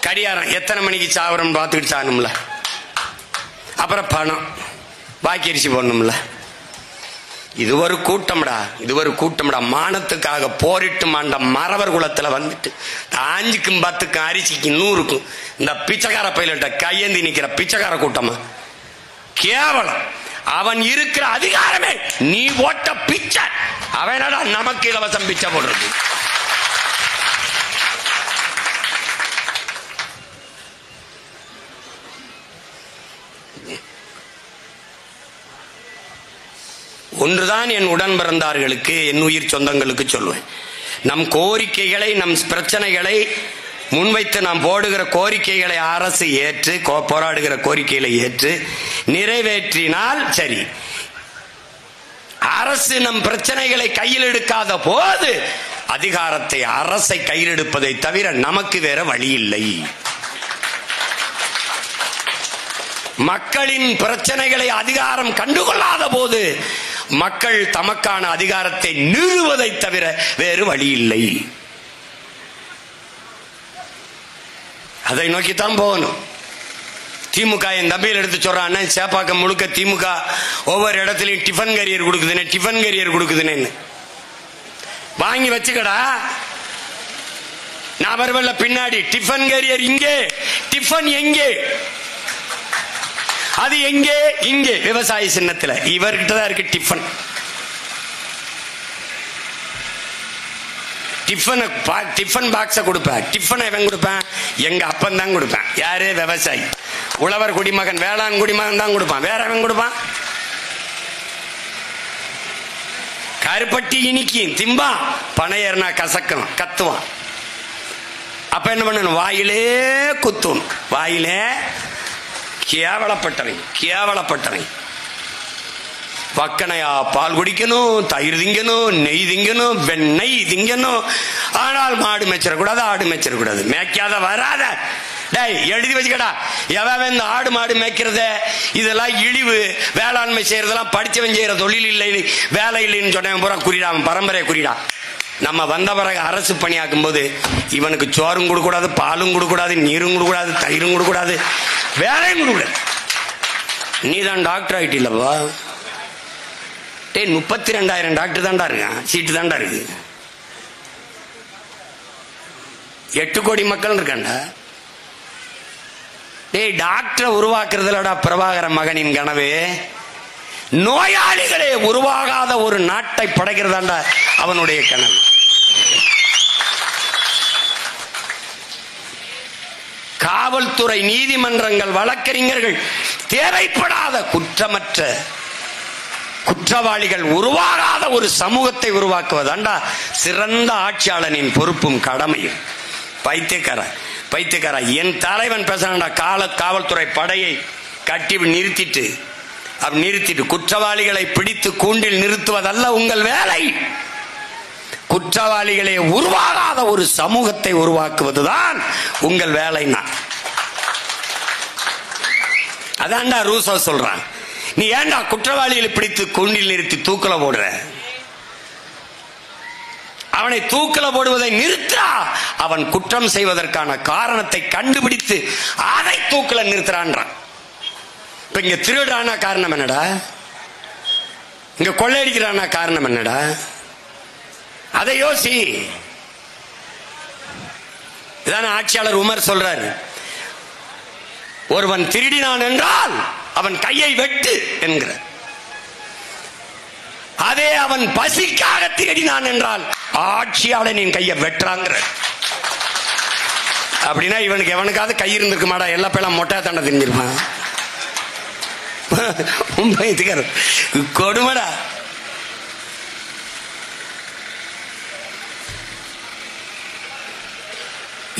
கடியாரம் எத்தனை மணிக்கு சாவரம் பார்த்துக்கிட்டு சாகணும்ல. அப்புறம் பணம் பாக்கி அரிசி போடணும்ல. இது ஒரு கூட்டம்டா, இது ஒரு கூட்டம்டா. மானத்துக்காக போரிட்டு மாண்ட மறவர் குலத்துல வந்துட்டு 5க்கும் 10க்கும் அரிசிக்கு 100க்கும் இந்த பிச்சைக்கார பையில கையேந்தி நிக்கிற பிச்சைக்கார கூட்டமா? கேவலம். அவன் இருக்கிற அதிகாரமே நீ ஓட்ட பிச்சை. அவனடா நமக்கு இலவசம் பிச்சை போடுறது. ஒன்றுதான் என் உடன் பிறந்தார்களுக்கு, என் உயிர் சொந்தங்களுக்கு சொல்லுவேன். நம் கோரிக்கைகளை, நம் பிரச்சனைகளை முன்வைத்து நாம் போடுகிற கோரிக்கைகளை அரசு ஏற்று, போராடுகிற கோரிக்கைகளை ஏற்று நிறைவேற்றினால் சரி. அரசு நம் பிரச்சனைகளை கையில் எடுக்காத போது அதிகாரத்தை அரசை கையில் எடுப்பதை தவிர நமக்கு வேற வழி இல்லை. மக்களின் பிரச்சனைகளை அதிகாரம் கண்டுகொள்ளாத போது மக்கள் தமக்கான அதிகாரத்தை நிறுவதை தவிர வேறு வழி இல்லை. அதை நோக்கித்தான் போகணும். திமுக என் தம்பியில் எடுத்து சொல்றான், சேப்பாக்கம் முழுக்க திமுக ஒவ்வொரு இடத்துலயும் டிஃபன் கேரியர் கொடுக்குதுன்னு, டிஃபன் கேரியர் கொடுக்குதுன்னு வாங்கி வச்சுக்கடா. நான் வருவல்ல பின்னாடி. டிஃபன் கேரியர் இங்கே, டிஃபன் எங்கே? அது எங்கே? இங்கே விவசாய சின்னத்துல இவர்கிட்ட தான் இருக்கு டிஃபன். டிஃபன் பாக்ஸ கொடுப்பேன். டிஃபன் எவன் கொடுப்பேன்? எங்க அப்பன் தான் கொடுப்பேன். யாரு? விவசாயி, உழவர் குடிமகன், வேளாண் குடிமகன் தான் கொடுப்பான். வேற எவன் கொடுப்பான்? கருப்பட்டி இனிக்கும், திம்பான், பனையர்னா கசக்கும், கத்துவான். அப்ப என்ன பண்ணணும்? வாயிலே குத்தும். வாயிலே கேவலப்பட்டவை, கேவலப்பட்டவை. பக்கனையா பால் குடிக்கணும், தயிர் திங்கணும், நெய் திங்கணும், வெண்ணெய் திங்கணும். ஆனால் மாடு மேய்ச்சிடக்கூடாது, ஆடு மேய்ச்சிடக்கூடாது. மேய்க்காத வராத. டேய் எழுதி வச்சுக்கடா. எவன் இந்த ஆடு மாடு மேய்க்கிறத இதெல்லாம் இழிவு, வேளாண்மை செய்யறதெல்லாம் படிச்சவன் செய்யற தொழில் இல்லை, வேலை இல்லைன்னு சொன்னவன் பூரா குறிடா, அவன் பரம்பரையை குறிடா. நம்ம வந்த பிறகு அரசு பணியாக்கும் போது இவனுக்கு சோறும் கொடுக்கூடாது, பாலும் கொடுக்கூடாது, நீரும் கொடுக்கூடாது, தயிரும் கொடுக்கூடாது, வேலையும் கொடுக்கூடாது. நீ தான் டாக்டர் ஆகிட்டில்லப்பா. 32,000 டாக்டர் தான்டா இருக்கான், சீட்டு தான்டா இருக்கு. 8 கோடி மக்கள் இருக்காண்டா. டேய் டாக்டரை உருவாக்குறதுலடா பிரபாகர மகனின் கனவு. நோயாளிகளே உருவாகாத ஒரு நாட்டை படைக்கிறதாண்டா அவனுடைய கனவு. காவல்துறை, நீதிமன்றங்கள், வழக்கறிஞர்கள், தேவைப்படாத குற்றமற்ற குற்றவாளிகள் உருவாகாத ஒரு சமூகத்தை உருவாக்குவதாண்டா சிறந்த ஆட்சியாளனின் பொறுப்பும் கடமையும். பைத்தியக்கார என் தலைவன் பேசுறான்டா. காவல்துறை படையை கட்டி நிறுத்திட்டு குற்றவாளிகளை பிடித்து கூண்டில் நிறுத்துவதல்ல உங்கள் வேலை. குற்றவாளிகளே உருவாகாத ஒரு சமூகத்தை உருவாக்குவதுதான் உங்கள் வேலைன்னா. அதான்டா ரூசோ சொல்றான். நீ ஏன்டா குற்றவாளிகளை பிடித்து கூண்டில் நிறுத்தி தூக்கல போடுற? அவனை தூக்கல போடுவதை நிறுத்தா, அவன் குற்றம் செய்வதற்கான காரணத்தை கண்டுபிடித்து அதை தூக்கல நிறுத்துறான்றான். இப்ப இங்க திருடானா காரணம் என்னடா? இங்க கொள்ளையடிக்கிறானா காரணம் என்னடா? அதை யோசி. இதான ஆட்சியாளர் உமர் சொல்றார், ஒருவன் திருடினான் என்றால் அவன் கையை வெட்டு என்கிற. அதே அவன் பசிக்காக திருடினான் என்றால் ஆட்சியாளனின் கையை வெட்டுறாங்கிற. அப்படின்னா இவனுக்கு எவனுக்காவது கை இருந்திருக்க மாடா, எல்லா பேரும் மொட்டை தண்டை தெரிஞ்சிருப்பான். கொடுமடா.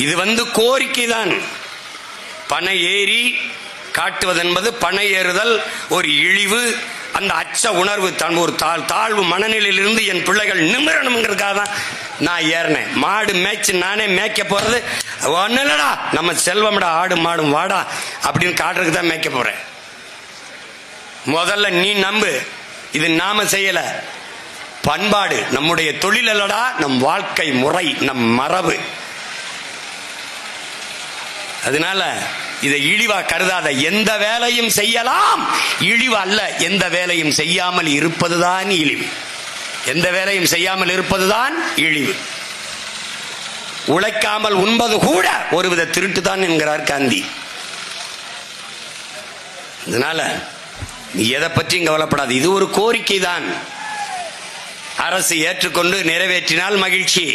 இது கோரிக்கை தான். பனை ஏறி காட்டுவதென்பது, பனை ஏறுதல் ஒரு இழிவு, அந்த அச்ச உணர்வு, தன் ஒரு தாழ்வு மனநிலையிலிருந்து என் பிள்ளைகள் நிமிரணுங்கிறதுக்காக தான் நான் ஏறினேன். மாடு மேய்ச்சி நானே மேய்க்க போறது ஒன்னும் இல்லடா, நம்ம செல்வம்டா, ஆடு மாடும் வாடா அப்படின்னு காட்டுறதுக்கு தான் மேய்க்க போறேன். முதல்ல நீ நம்பு, இது நாம செய்யல, பண்பாடு, நம்முடைய தொழில் அல்லடா, நம் வாழ்க்கை முறை, நம் மரபு. அதனால இதை இழிவா கருதாத. எந்த வேலையும் செய்யலாம், இழிவு அல்ல. எந்த வேலையும் செய்யாமல் இருப்பதுதான் இழிவு. எந்த வேலையும் செய்யாமல் இருப்பதுதான் இழிவு. உழைக்காமல் உண்பது கூட ஒருவித திருட்டு தான் என்கிறார் காந்தி. அதனால நீ எதை பற்றியும் கவலைப்படாது. இது ஒரு கோரிக்கை தான். அரசு ஏற்றுக்கொண்டு நிறைவேற்றினால் மகிழ்ச்சி,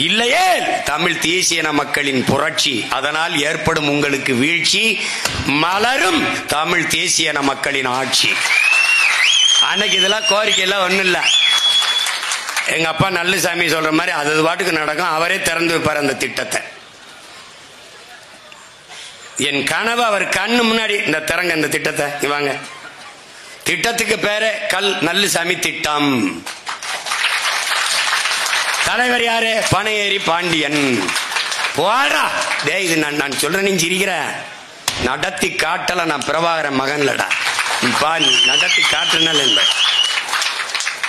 இல்லையே தமிழ் தேசிய மக்களின் புரட்சி, அதனால் ஏற்படும் உங்களுக்கு வீழ்ச்சி, மலரும் தமிழ் தேசிய மக்களின் ஆட்சி. அன்னைக்கு இதெல்லாம் கோரிக்கை எல்லாம் ஒண்ணும் இல்ல. எங்க அப்பா நல்லசாமி சொல்ற மாதிரி அது பாட்டுக்கு நடக்கும். அவரே திறந்து வைப்பார் அந்த திட்டத்தை. என் கனவு அவர் கண்ணு முன்னாடி, இந்த திறங்க இந்த திட்டத்தை, வாங்க. திட்டத்துக்கு பேரு நல்லசாமி திட்டம். தலைவர் யாரு? பனையேறி பாண்டியன். போடா டே, இது நான் சொல்றேன், நீ சிரிக்கிற. நடத்தி காட்டல, நான் பிரபாகர மகன்லடா. நடத்தி காட்டுனால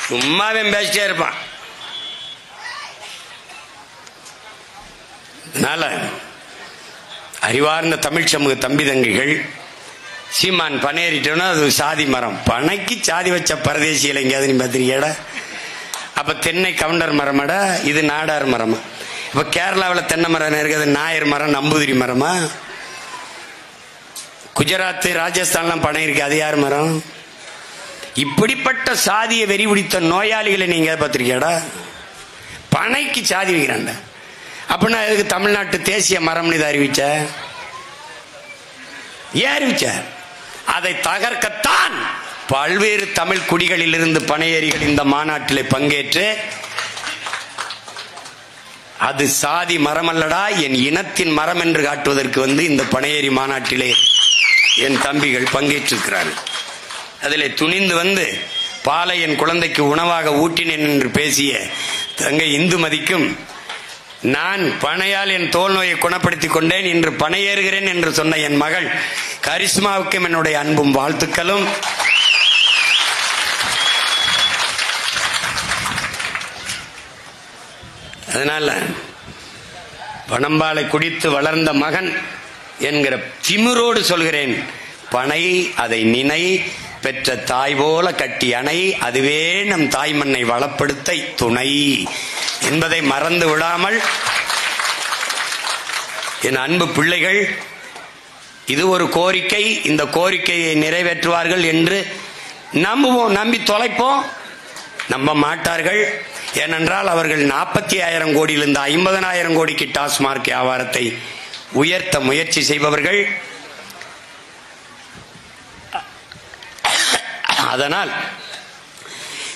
சும்மாவே பேசிட்டே இருப்பான். அதனால அறிவார்ந்த தமிழ் சமூக தம்பி தங்கைகள், சீமான் பனையேறிட்டோன்னா அது சாதி மரம். பனைக்கு சாதி வச்ச பரதேசியில் எங்கேயாவது நீ பார்த்திருக்கியாடா? அப்ப தென்னை கவுண்டர் மரமாடா, இது நாடார் மரமா? இப்ப கேரளாவில் தென்னை மரம் இருக்குது, நாயர் மரம், நம்பூதிரி மரமா? குஜராத் ராஜஸ்தான்லாம் பனை இருக்கு, அது யார் மரம்? இப்படிப்பட்ட சாதியை வெறி பிடித்த நோயாளிகளை நீங்க பார்த்திருக்கியாடா? பனைக்கு சாதி வைக்கிறாண்ட. அப்படின்னா எதுக்கு தமிழ்நாட்டு தேசிய மரம்னு இதை அறிவிச்ச? ஏன் அறிவிச்ச? அதை தகர்க்கத்தான் பல்வேறு தமிழ் குடிகளில் இருந்து பனையேறிகள் இந்த மாநாட்டில் பங்கேற்று, அது சாதி மரம் அல்லடா, என் இனத்தின் மரம் என்று காட்டுவதற்கு இந்த பனையேறி மாநாட்டிலே என் தம்பிகள் பங்கேற்றிருக்கிறார்கள். அதிலே துணிந்து பாலை என் குழந்தைக்கு உணவாக ஊட்டினேன் என்று பேசிய தங்கை இந்துமதிக்கும், நான் பனையால் என் தோல் நோயை குணப்படுத்திக் கொண்டேன், இன்று பனையேறுகிறேன் என்று சொன்ன என் மகள் கரிஷ்மாவுக்கும் என்னுடைய அன்பும் வாழ்த்துக்களும். அதனால பனம்பாலை குடித்து வளர்ந்த மகன் என்கிற திமிரோடு சொல்கிறேன், பனை அதை நினை, பெற்ற தாய் போல கட்டி அணை, அதுவே நம் தாய் மண்ணை வளப்படுத்த துணை என்பதை மறந்து விடாமல் என் அன்பு பிள்ளைகள், இது ஒரு கோரிக்கை, இந்த கோரிக்கையை நிறைவேற்றுவார்கள் என்று நம்புவோம். நம்பி தொலைப்போம்? நம்ப மாட்டார்கள். ஏனென்றால் அவர்கள் 40,000 கோடியிலிருந்து 50,000 கோடிக்கு டாஸ்மார்க் வியாபாரத்தை உயர்த்த முயற்சி செய்பவர்கள். அதனால்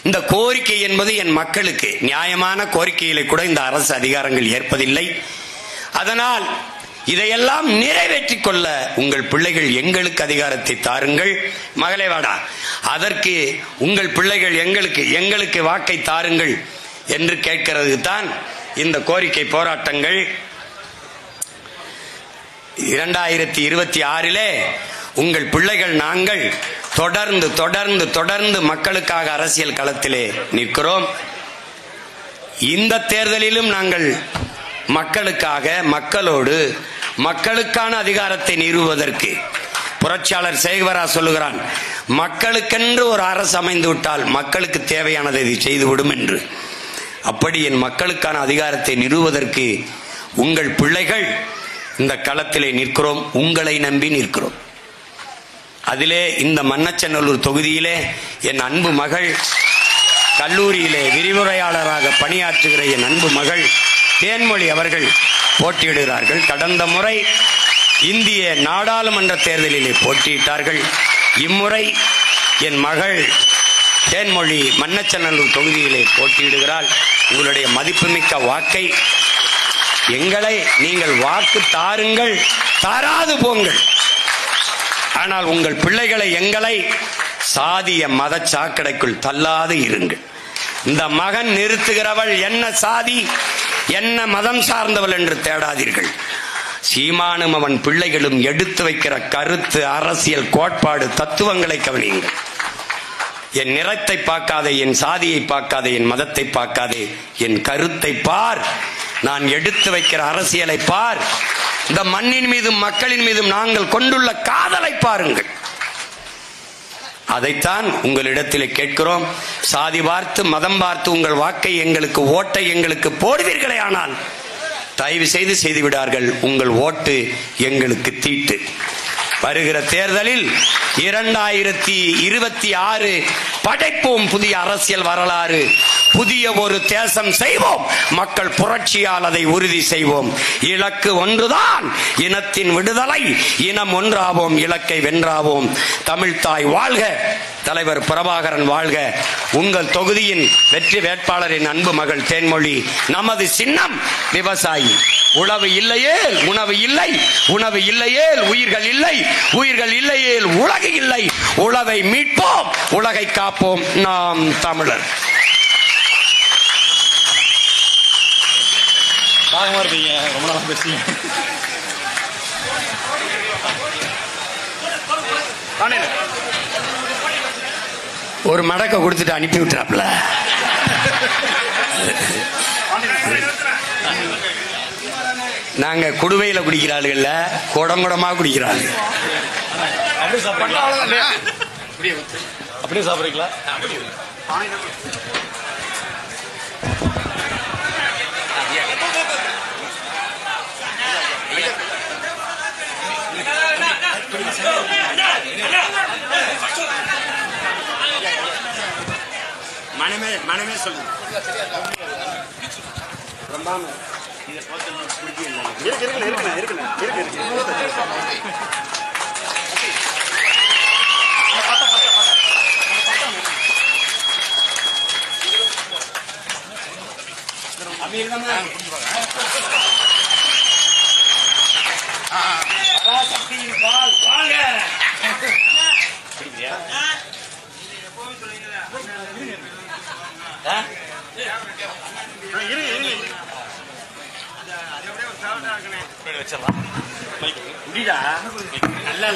இந்த கோரிக்கை என்பது என் மக்களுக்கு நியாயமான கோரிக்கைகளை கூட இந்த அரசு அதிகாரங்கள் ஏற்பதில்லை. அதனால் இதையெல்லாம் நிறைவேற்றிக் கொள்ள உங்கள் பிள்ளைகள் எங்களுக்கு அதிகாரத்தை தாருங்கள். மகளே வாடா, அதற்கு உங்கள் பிள்ளைகள் எங்களுக்கு வாக்கை தாருங்கள் என்று கேட்கிறது தான் இந்த கோரிக்கை போராட்டங்கள். 2026 உங்கள் பிள்ளைகள் நாங்கள் தொடர்ந்து தொடர்ந்து தொடர்ந்து மக்களுக்காக அரசியல் களத்திலே நிற்கிறோம். இந்த தேர்தலிலும் நாங்கள் மக்களுக்காக, மக்களோடு, மக்களுக்கான அதிகாரத்தை நிறுவுவதற்கு புரட்சியாளர் சேகவரா சொல்லுகிறான், மக்களுக்கென்று ஒரு அரசு அமைந்து விட்டால் மக்களுக்கு தேவையானதை இது செய்துவிடும் என்று. அப்படி என் மக்களுக்கான அதிகாரத்தை நிறுவுவதற்கு உங்கள் பிள்ளைகள் இந்த களத்திலே நிற்கிறோம், உங்களை நம்பி நிற்கிறோம். அதிலே இந்த மண்ணச்சநல்லூர் தொகுதியிலே என் அன்பு மகள், கல்லூரியிலே விரிவுரையாளராக பணியாற்றுகிற என் அன்பு மகள் தேன்மொழி அவர்கள் போட்டியிடுகிறார்கள். கடந்த முறை இந்திய நாடாளுமன்ற தேர்தலிலே போட்டியிட்டார்கள். இம்முறை என் மகள் தேன்மொழி மண்ணச்சநல்லூர் தொகுதியிலே போட்டியிடுகிறாள். உங்களுடைய மதிப்புமிக்க வாக்கை எங்களை நீங்கள் வாக்கு தாருங்கள், தாராது போங்கள். ஆனால் உங்கள் பிள்ளைகளை எங்களை சாதிய மத சாக்கடைக்குள் தள்ளாது இருங்கள். இந்த மகன் நிறுத்துகிறவள் என்ன சாதி என்ன மதம் சார்ந்தவள் என்று தேடாதீர்கள். சீமானும் அவன் பிள்ளைகளும் எடுத்து வைக்கிற கருத்து, அரசியல் கோட்பாடு, தத்துவங்களை கவனியுங்கள். என் நிறத்தை பார்க்காதே, என் சாதியை பார்க்காதே, என் மதத்தை பார்க்காதே, என் கருத்தை பார். நான் எடுத்து வைக்கிற அரசியலை பார். இந்த மண்ணின் மீதும் மக்களின் மீதும் நாங்கள் கொண்டுள்ள காதலை பாருங்கள். அதைத்தான் உங்களிடத்தில் கேட்கிறோம். சாதி பார்த்து மதம் பார்த்து உங்கள் வாக்கை எங்களுக்கு, ஓட்டை எங்களுக்கு போடுவீர்களே, ஆனால் தயவு செய்து விடார்கள். உங்கள் ஓட்டு எங்களுக்கு தீட்டு. வருகிற தேர்தலில் 2026 படைப்போம் புதிய அரசியல் வரலாறு, புதிய ஒரு தேசம் செய்வோம், மக்கள் புரட்சியால் அதை உறுதி செய்வோம். இலக்கு ஒன்றுதான், இனத்தின் விடுதலை. இனம் ஒன்றாவோம், இலக்கை வென்றாவோம். தமிழ்தாய் வாழ்க, தலைவர் பிரபாகரன் வாழ்க. உங்கள் தொகுதியின் வெற்றி வேட்பாளரின் அன்பு மகள் தேன்மொழி. நமது சின்னம் விவசாயி. உழவு இல்லையேல் உணவு இல்லை, உணவு இல்லையேல் உயிர்கள் இல்லை, உயிர்கள் இல்லையேல் உலகு இல்லை. உழவை மீட்போம், உலகை காப்போம், நாம் தமிழர். ரொம்ப நாளா பேசுறீங்க. ஒரு மடக்க கொடுத்துட்டு அனுப்பி விட்டுறாப்ல. நாங்க குடுவையில குடிக்கிறாளுகள்ல, குடங்குடமா குடிக்கிறாள். அப்படியே சாப்பிடுறீங்களா? மனமே மனமே சொல்லுங்க. வச்சிடலாம். நல்லா